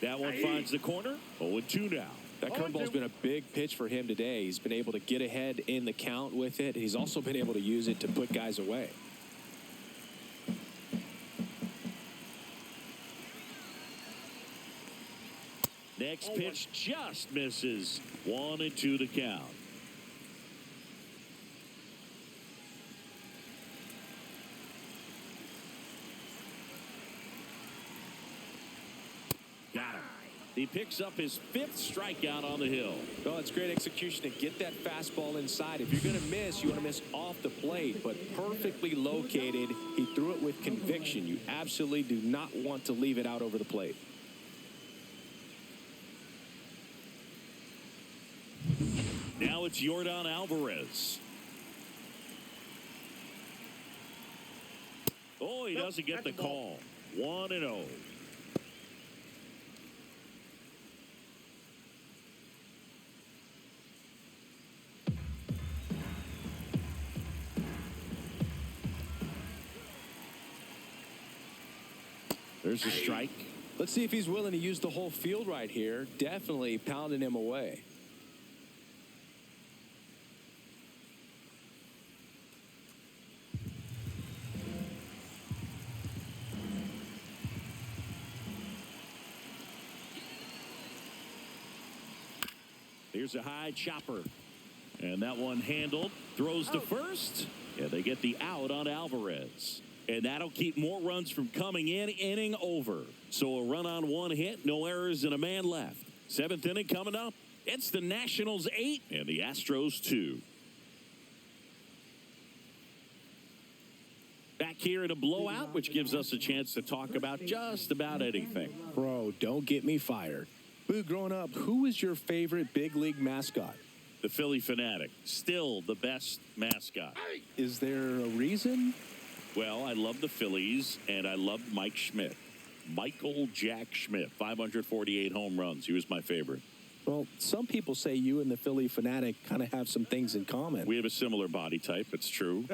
That one finds the corner. 0-2 now. That curveball's been a big pitch for him today. He's been able to get ahead in the count with it. He's also been able to use it to put guys away. Next pitch just misses. 1-2 the count. He picks up his 5th strikeout on the hill. Well, it's great execution to get that fastball inside. If you're going to miss, you want to miss off the plate, but perfectly located. He threw it with conviction. You absolutely do not want to leave it out over the plate. Now it's Yordan Alvarez. Oh, he doesn't get the call. 1-0. There's a strike. Let's see if he's willing to use the whole field right here. Definitely pounding him away. Here's a high chopper. And that one handled. Throws to first. Yeah, they get the out on Alvarez. And that'll keep more runs from coming in. Inning over. So a run on 1 hit. No errors and a man left. 7th inning coming up. It's the Nationals 8 and the Astros 2. Back here in a blowout, which gives us a chance to talk about just about anything. Bro, don't get me fired. Boo, growing up, who was your favorite big league mascot? The Philly Fanatic. Still the best mascot. Is there a reason? Well, I love the Phillies, and I love Mike Schmidt. Michael Jack Schmidt, 548 home runs. He was my favorite. Well, some people say you and the Philly Fanatic kind of have some things in common. We have a similar body type. It's true.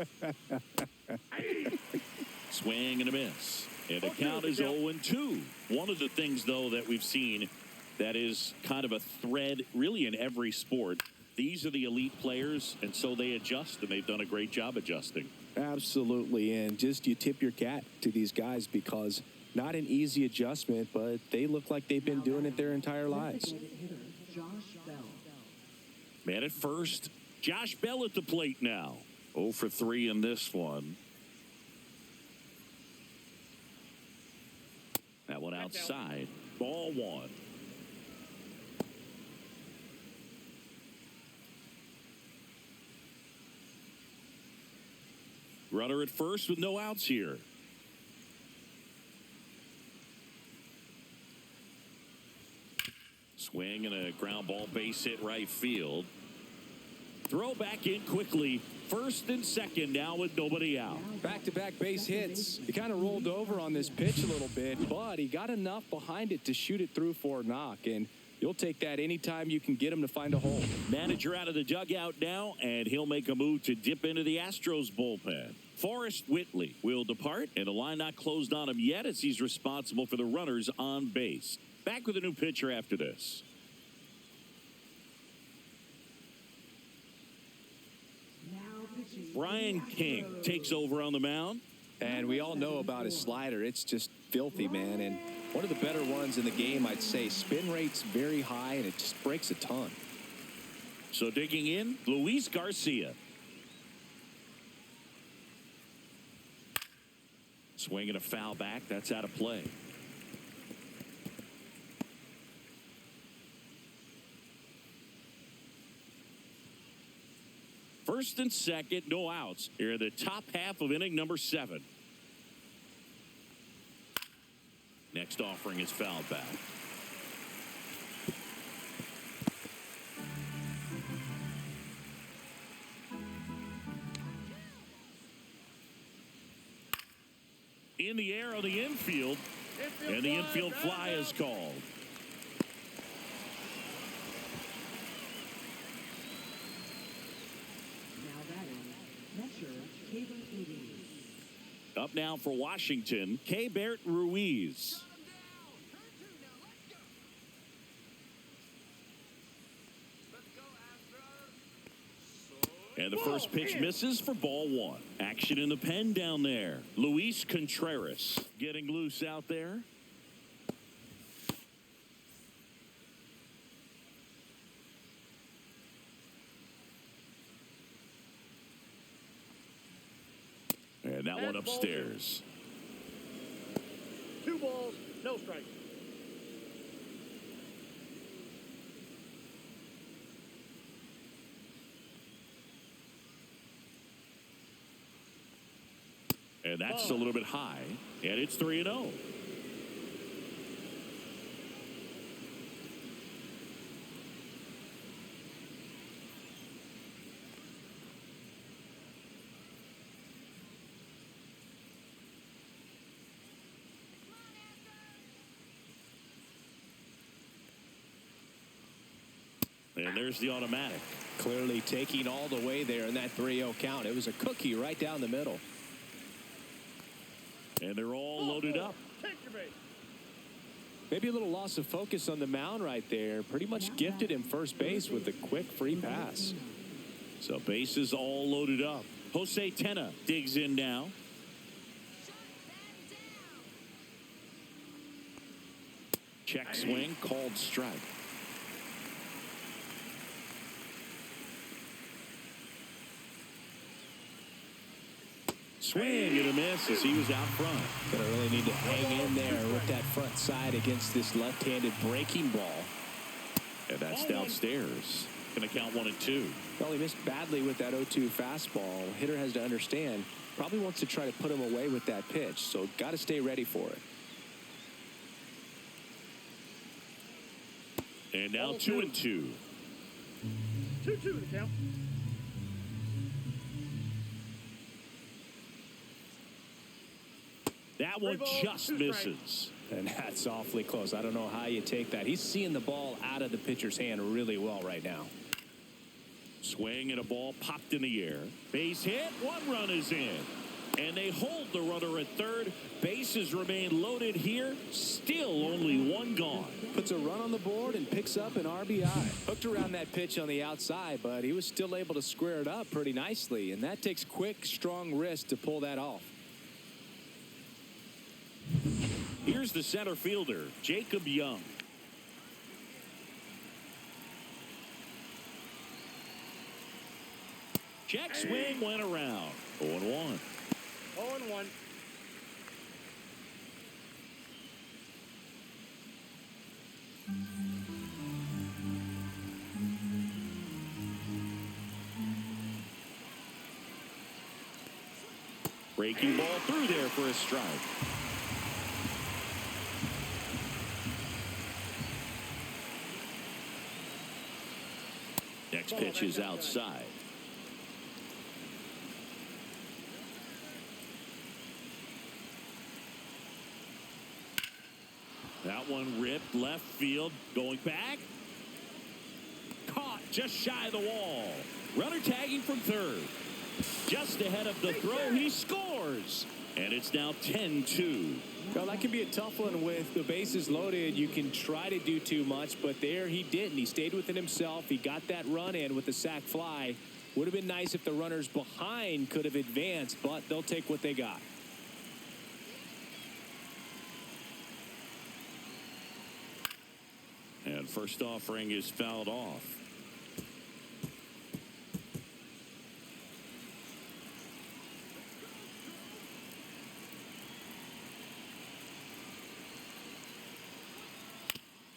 Swing and a miss. And the count is 0-2. One of the things, though, that we've seen that is kind of a thread really in every sport. These are the elite players, and so they adjust, and they've done a great job adjusting. Absolutely, and just you tip your cap to these guys because not an easy adjustment, but they look like they've been doing it their entire lives. Man at first, Josh Bell at the plate now. 0 for 3 in this one. That one outside. Ball 1. Runner at first with no outs here. Swing and a ground ball base hit right field. Throw back in quickly. First and second now with nobody out. Back-to-back base hits. He kind of rolled over on this pitch a little bit, but he got enough behind it to shoot it through for a knock. And you'll take that anytime you can get him to find a hole. Manager out of the dugout now, and he'll make a move to dip into the Astros bullpen. Forrest Whitley will depart, and the line not closed on him yet as he's responsible for the runners on base. Back with a new pitcher after this. Brian King takes over on the mound. And we all know about his slider. It's just filthy, man. And one of the better ones in the game, I'd say. Spin rate's very high, and it just breaks a ton. So digging in, Luis Garcia. Swinging a foul back. That's out of play. First and second, no outs. Here in the top half of inning number 7. Next offering is fouled back. In the air on the infield, and the infield fly is called. Up now for Washington, Keibert Ruiz. And the first pitch misses for ball 1. Action in the pen down there. Luis Contreras getting loose out there. And that one upstairs. 2 balls, no strikes. And that's a little bit high. And it's 3-0. And there's the automatic. Clearly taking all the way there in that 3-0 count. It was a cookie right down the middle. And they're all loaded up. Take your bait. Maybe a little loss of focus on the mound right there. Pretty much gifted him first base with a quick free pass. So bases all loaded up. Jose Tena digs in now. Check swing, called strike. Swing and a miss as he was out front. Gonna really need to hang in there with that front side against this left-handed breaking ball. And that's downstairs. Gonna count 1 and 2. Well, he missed badly with that 0-2 fastball. Hitter has to understand, probably wants to try to put him away with that pitch, so got to stay ready for it. And now 2 and 2. 2-2 to count. That one just misses. And that's awfully close. I don't know how you take that. He's seeing the ball out of the pitcher's hand really well right now. Swing and a ball popped in the air. Base hit. 1 run is in. And they hold the runner at third. Bases remain loaded here. Still only 1 gone. Puts a run on the board and picks up an RBI. Hooked around that pitch on the outside, but he was still able to square it up pretty nicely. And that takes quick, strong wrist to pull that off. Here's the center fielder, Jacob Young. Check swing went around. 0-1. 0-1. Breaking ball through there for a strike. Next pitch is outside. That one ripped left field. Going back. Caught just shy of the wall. Runner tagging from third. Just ahead of the throw, he scores. And it's now 10-2. Well, that can be a tough one with the bases loaded. You can try to do too much, but there he didn't. He stayed within himself. He got that run in with the sac fly. Would have been nice if the runners behind could have advanced, but they'll take what they got. And first offering is fouled off.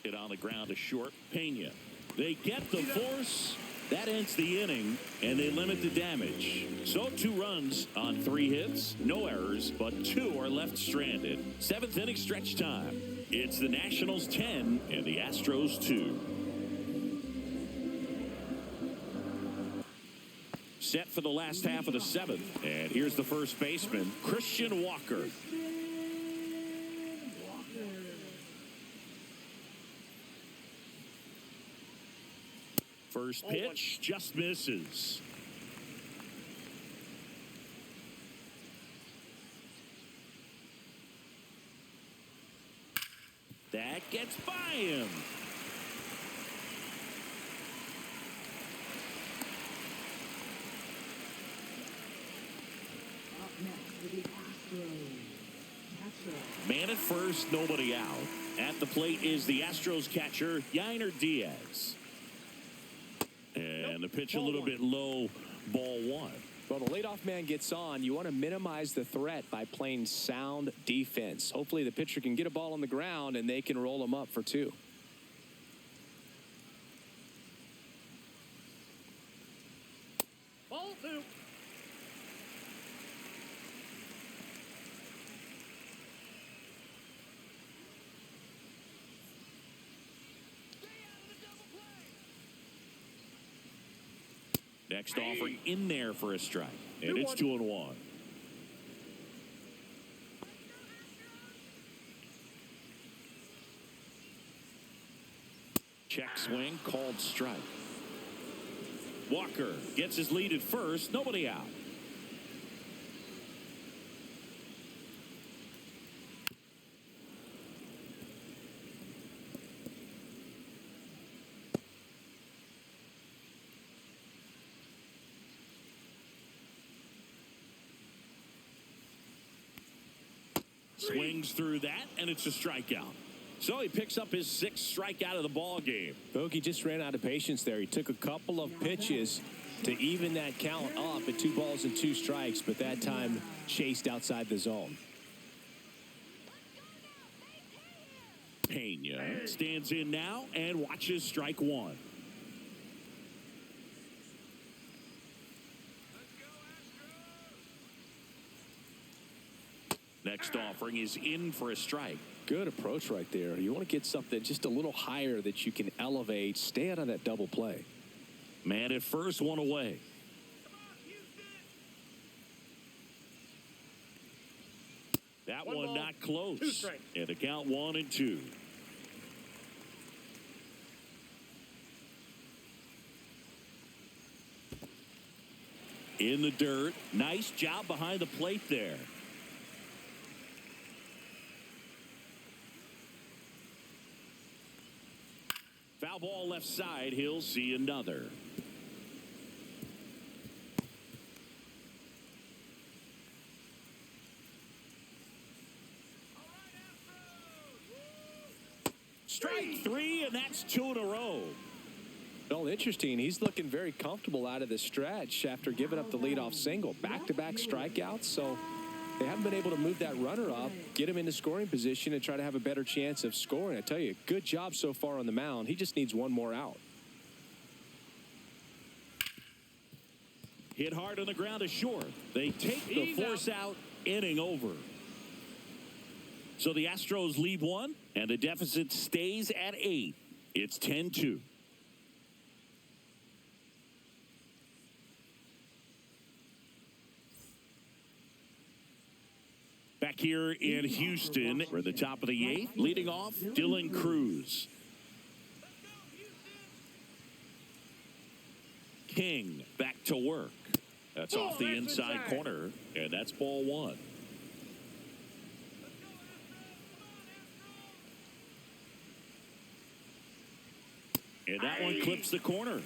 Hit on the ground to short. Pena. They get the force. That ends the inning, and they limit the damage. So 2 runs on 3 hits. No errors, but 2 are left stranded. 7th inning stretch time. It's the Nationals 10 and the Astros 2. Set for the last half of the 7th. And here's the first baseman, Christian Walker. First pitch just misses. That gets by him. Up next for the Astros. Catcher. Man at first, nobody out. At the plate is the Astros catcher, Yainer Diaz. And the pitch a little bit low, ball 1. Well, the leadoff man gets on. You want to minimize the threat by playing sound defense. Hopefully the pitcher can get a ball on the ground and they can roll him up for 2. Ball 2. Next offering in there for a strike. And 2-1. it's 2-1. Check swing, called strike. Walker gets his lead at first. Nobody out. Swings through that, and it's a strikeout. So he picks up his 6th strikeout of the ball game. Bogey just ran out of patience there. He took a couple of pitches to even that count up at 2 balls and 2 strikes, but that time chased outside the zone. Pena stands in now and watches strike 1. Next offering is in for a strike. Good approach right there. You want to get something just a little higher that you can elevate. Stay out on that double play. Man at first, 1 away. That One one ball, not close. 2 strikes. And the count 1-2. In the dirt. Nice job behind the plate there. Foul ball left side. He'll see another. Strike 3, and that's 2 in a row. Well, interesting. He's looking very comfortable out of the stretch after giving up the leadoff single. Back-to-back strikeouts, so they haven't been able to move that runner up, get him into scoring position, and try to have a better chance of scoring. I tell you, good job so far on the mound. He just needs 1 more out. Hit hard on the ground to short. They take the force out, inning over. So the Astros lead 1, and the deficit stays at 8. It's 10-2. Back here in Houston, we're at the top of the 8th. Leading off, Dylan Cruz. King back to work. That's off the inside corner, and that's ball 1. And that one clips the corner.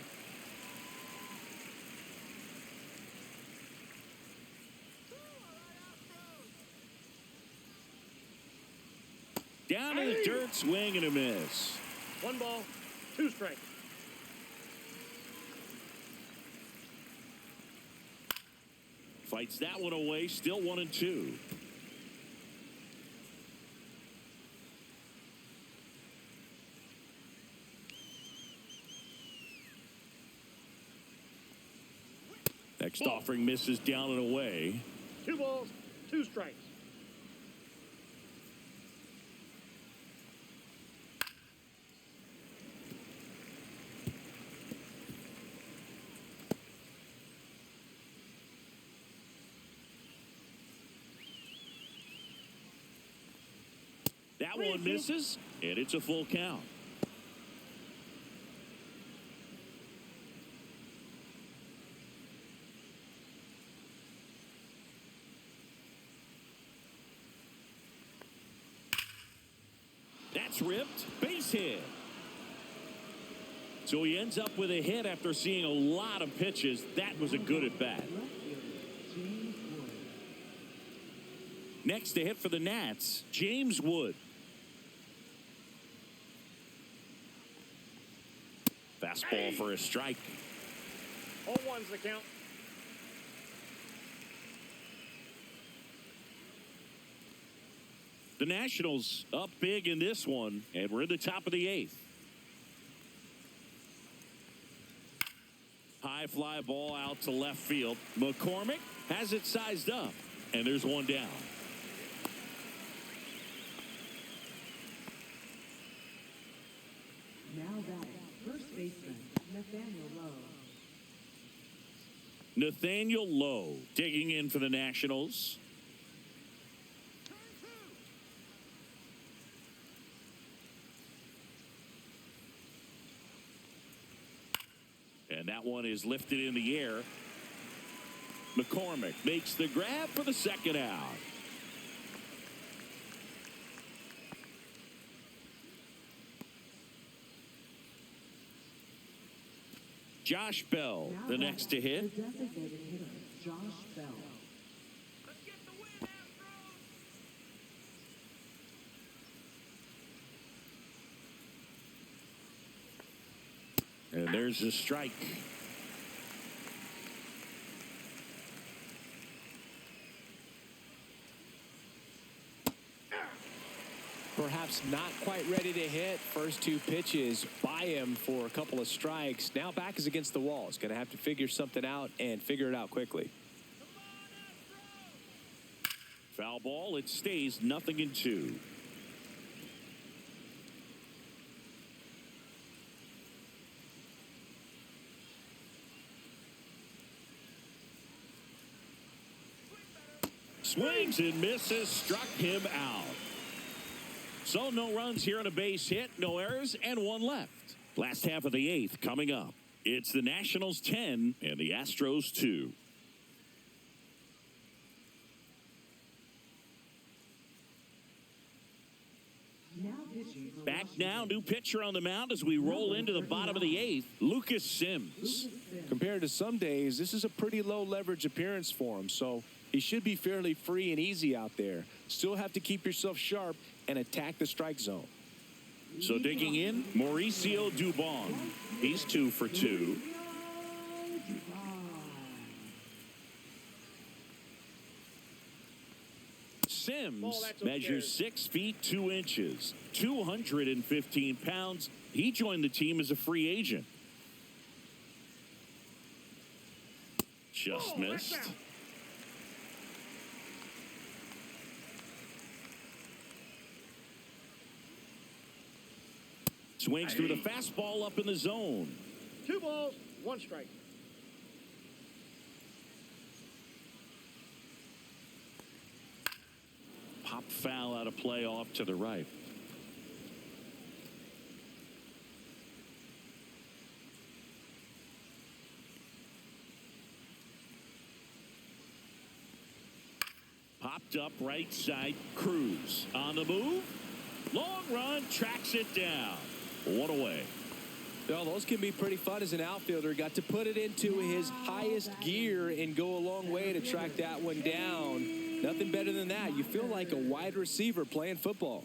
Down in the dirt, swing and a miss. 1 ball, 2 strikes. Fights that one away, still 1-2. Next offering misses down and away. 2 balls, 2 strikes. That one misses, and it's a full count. That's ripped. Base hit. So he ends up with a hit after seeing a lot of pitches. That was a good at bat. Next to hit for the Nats, James Wood. Fastball for a strike. 0-1's the count. The Nationals up big in this one, and we're in the top of the 8th. High fly ball out to left field. McCormick has it sized up, and there's one down. Now batting, first baseman, Nathaniel Lowe. Nathaniel Lowe digging in for the Nationals. And that one is lifted in the air. McCormick makes the grab for the second out. Josh Bell, the next to hit. The designated hitter, Josh Bell. And there's a strike. Perhaps not quite ready to hit. First two pitches by him for a couple of strikes. Now back is against the wall. He's going to have to figure something out and figure it out quickly. Foul ball. It stays 0-2. Swings and misses, struck him out. So no runs here on a base hit, no errors, and one left. Last half of the eighth coming up. It's the Nationals 10 and the Astros 2. Back now, new pitcher on the mound as we roll into the bottom of the eighth, Lucas Sims. Compared to some days, this is a pretty low leverage appearance for him, so he should be fairly free and easy out there. Still have to keep yourself sharp and attack the strike zone. So digging in, Mauricio Dubon. He's 2 for 2. Sims measures 6 feet 2 inches, 215 pounds. He joined the team as a free agent. Just missed. Swings through the fastball up in the zone. 2 balls, 1 strike. Pop foul out of play off to the right. Popped up right side. Cruz on the move. Long run, tracks it down. 1 away. Well, those can be pretty fun as an outfielder. Got to put it into his highest gear and go a long way to track that one down. Nothing better than that. You feel like a wide receiver playing football.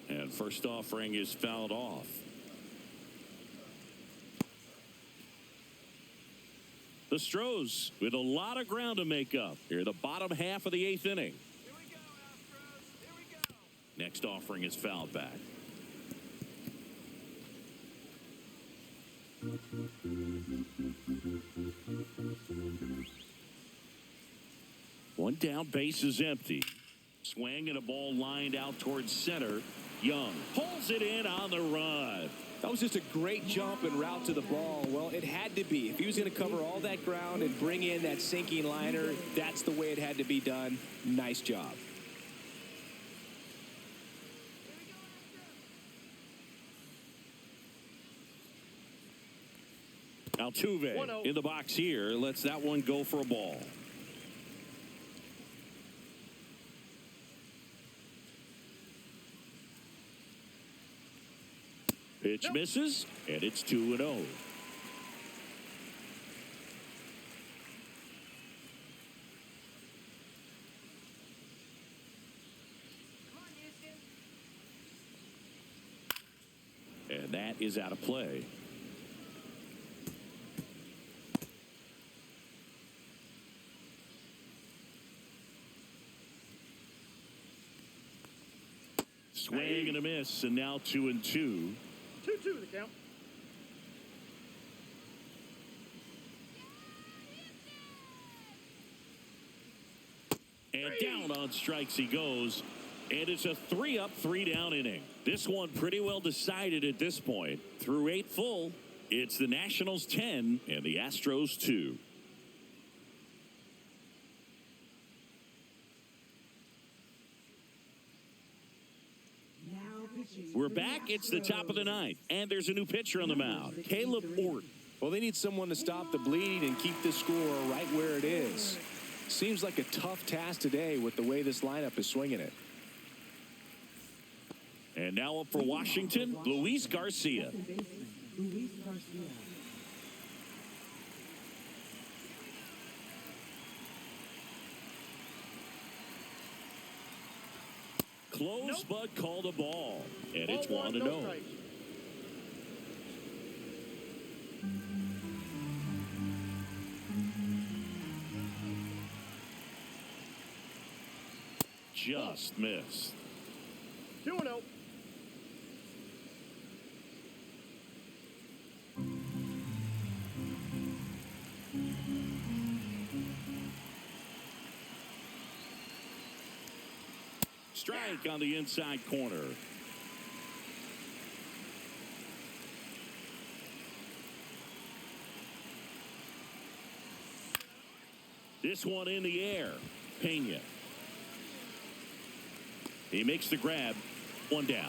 And first offering is fouled off. The Astros with a lot of ground to make up here, the bottom half of the 8th inning. Here we go, Astros. Here we go. Next offering is fouled back. One down, base is empty. Swing and a ball lined out towards center. Young pulls it in on the run. That was just a great jump and route to the ball. Well, it had to be. If he was going to cover all that ground and bring in that sinking liner, that's the way it had to be done. Nice job. Altuve in the box here. Lets that one go for a ball. Pitch misses, and it's 2-0. And that is out of play. Swing and a miss, and now 2-2. 2-2 the count. And down on strikes he goes. And it's a 3-up, 3-down inning. This one pretty well decided at this point. Through 8 full, it's the Nationals 10 and the Astros 2. Now pitching. We're back. It's the top of the ninth. And there's a new pitcher on the mound, Caleb Ort. Well, they need someone to stop the bleeding and keep the score right where it is. Seems like a tough task today with the way this lineup is swinging it. And now up for Washington, Luis Garcia. Second baseman, Luis Garcia. Close, but called a ball. And it's Ball 1-0. no strikes. Just missed. 2-0. Strike on the inside corner. This one in the air. Pena. He makes the grab. 1 down.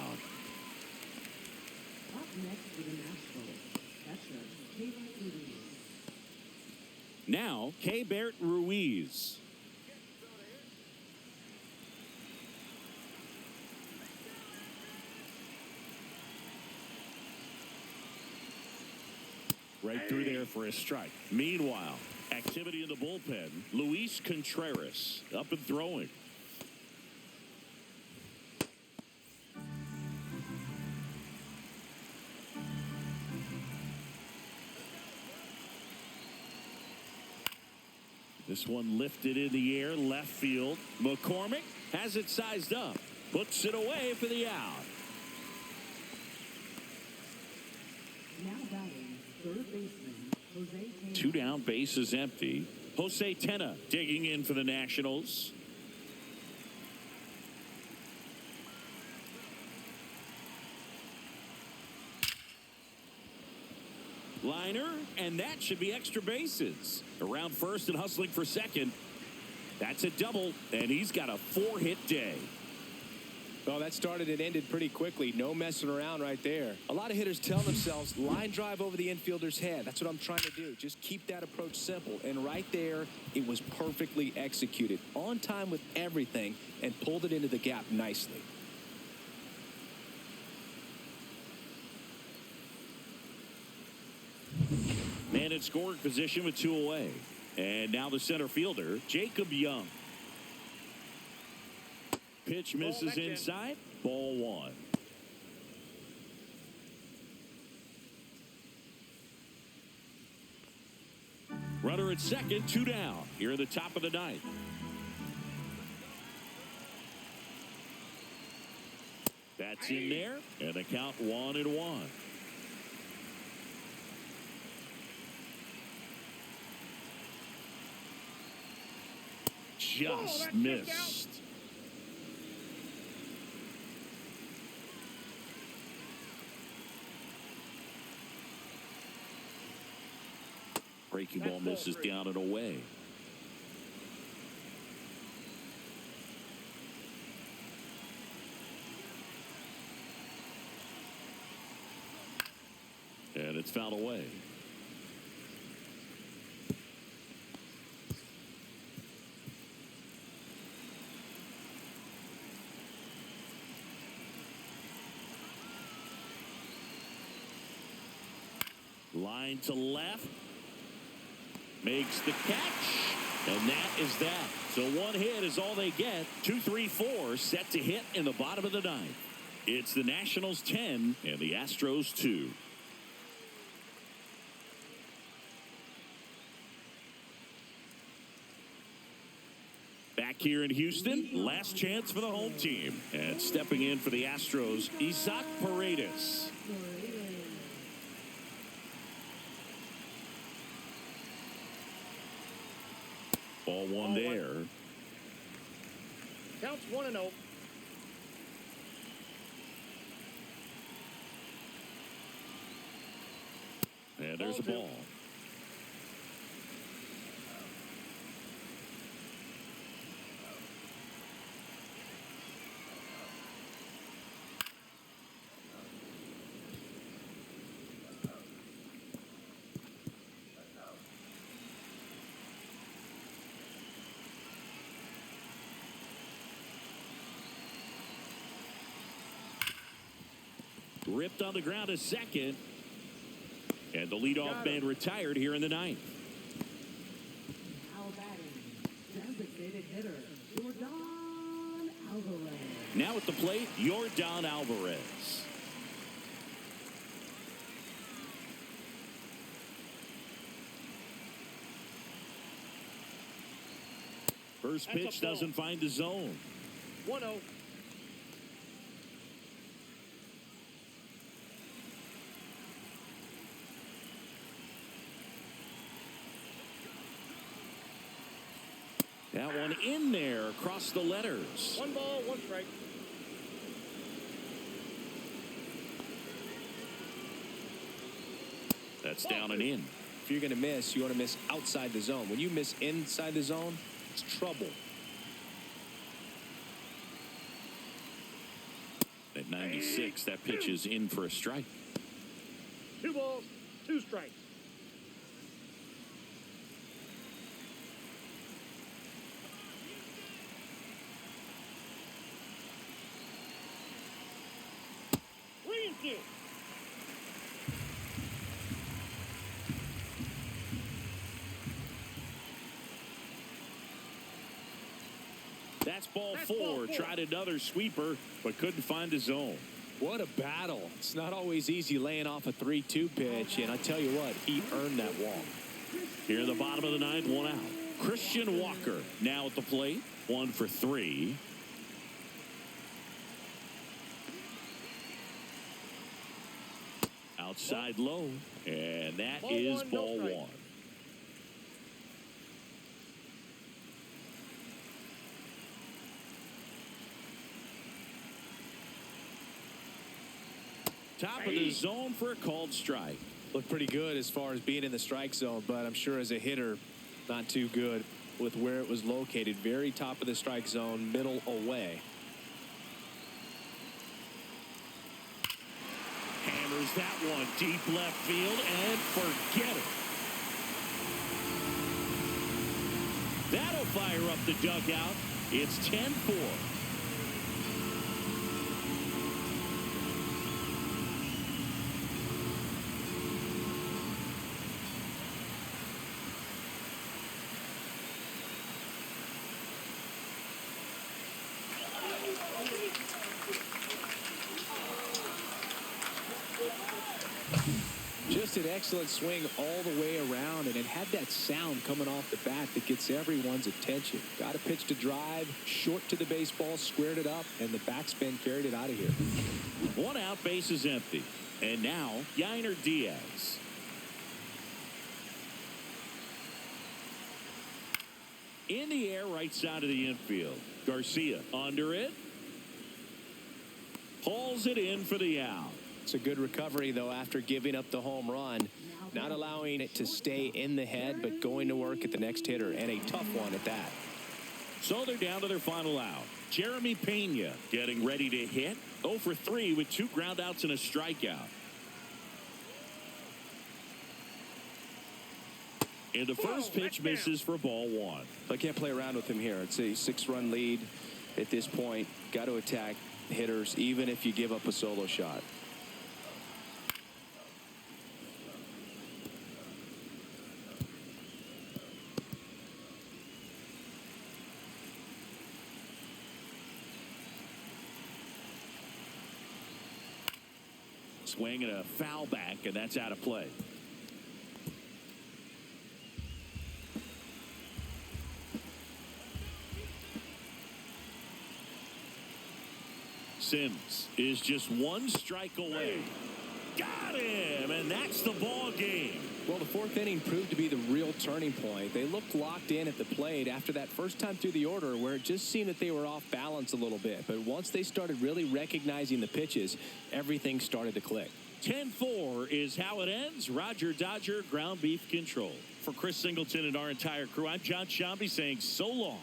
Up next for the Nationals, catcher, Keibert Ruiz. Now, Keibert Ruiz. Right through there for a strike. Meanwhile, activity in the bullpen. Luis Contreras up and throwing. This one lifted in the air, left field. McCormick has it sized up. Puts it away for the out. Now batting, third baseman, Jose Tena. 2 down, bases empty. Jose Tena digging in for the Nationals. Liner, and that should be extra bases. Around first and hustling for second. That's a double, and he's got a 4-hit day. Well, that started and ended pretty quickly. No messing around right there. A lot of hitters tell themselves, line drive over the infielder's head. That's what I'm trying to do. Just keep that approach simple. And right there, it was perfectly executed. On time with everything, and pulled it into the gap nicely. Man in scoring position with 2 away. And now the center fielder, Jacob Young. Pitch misses inside. Ball 1. Runner at second, 2 down. Here at the top of the ninth. That's in there, and the count 1-1. Just missed. Breaking ball misses down and away. And it's fouled away. Line to left. Makes the catch. And that is that. So 1 hit is all they get. 2, 3, 4 set to hit in the bottom of the ninth. It's the Nationals 10 and the Astros 2. Back here in Houston, last chance for the home team. And stepping in for the Astros, Isaac Paredes. Ball 1 there. Counts 1-0. And there's a Ball two. ball. Ripped on the ground a second. And the leadoff man retired here in the ninth. Now batting, designated hitter, Jordan Alvarez. Now at the plate, Jordan Alvarez. First pitch doesn't find the zone. 1-0. That one in there across the letters. 1 ball, 1 strike. That's down and in. If you're going to miss, you want to miss outside the zone. When you miss inside the zone, it's trouble. At 96, that pitch is in for a strike. 2 balls, 2 strikes. That's ball four. Tried another sweeper, but couldn't find a zone. What a battle. It's not always easy laying off a 3-2 pitch, and I tell you what, he earned that walk. Here in the bottom of the ninth, 1 out. Christian Walker now at the plate, 1 for 3. Outside low, and that is ball 1. Top of the zone for a called strike. Looked pretty good as far as being in the strike zone, but I'm sure as a hitter, not too good with where it was located. Very top of the strike zone, middle away. Hammers that one deep left field and forget it. That'll fire up the dugout. It's 10-4. Just an excellent swing all the way around, and it had that sound coming off the bat that gets everyone's attention. Got a pitch to drive, short to the baseball, squared it up, and the backspin carried it out of here. 1 out, base is empty. And now, Yainer Diaz. In the air, right side of the infield. Garcia under it. Hauls it in for the out. It's a good recovery, though, after giving up the home run. Not allowing it to stay in the head, but going to work at the next hitter, and a tough one at that. So they're down to their final out. Jeremy Pena getting ready to hit. 0 for 3 with 2 ground outs and a strikeout. And the first pitch misses for ball 1. I can't play around with him here. It's a 6-run lead at this point. Got to attack hitters, even if you give up a solo shot. Swing and a foul back, and that's out of play. Sims is just 1 strike away. Got him, and that's the ball game. Well, the 4th inning proved to be the real turning point. They looked locked in at the plate after that first time through the order where it just seemed that they were off balance a little bit. But once they started really recognizing the pitches, everything started to click. 10-4 is how it ends. Roger Dodger, ground beef control. For Chris Singleton and our entire crew, I'm John Shambi saying so long.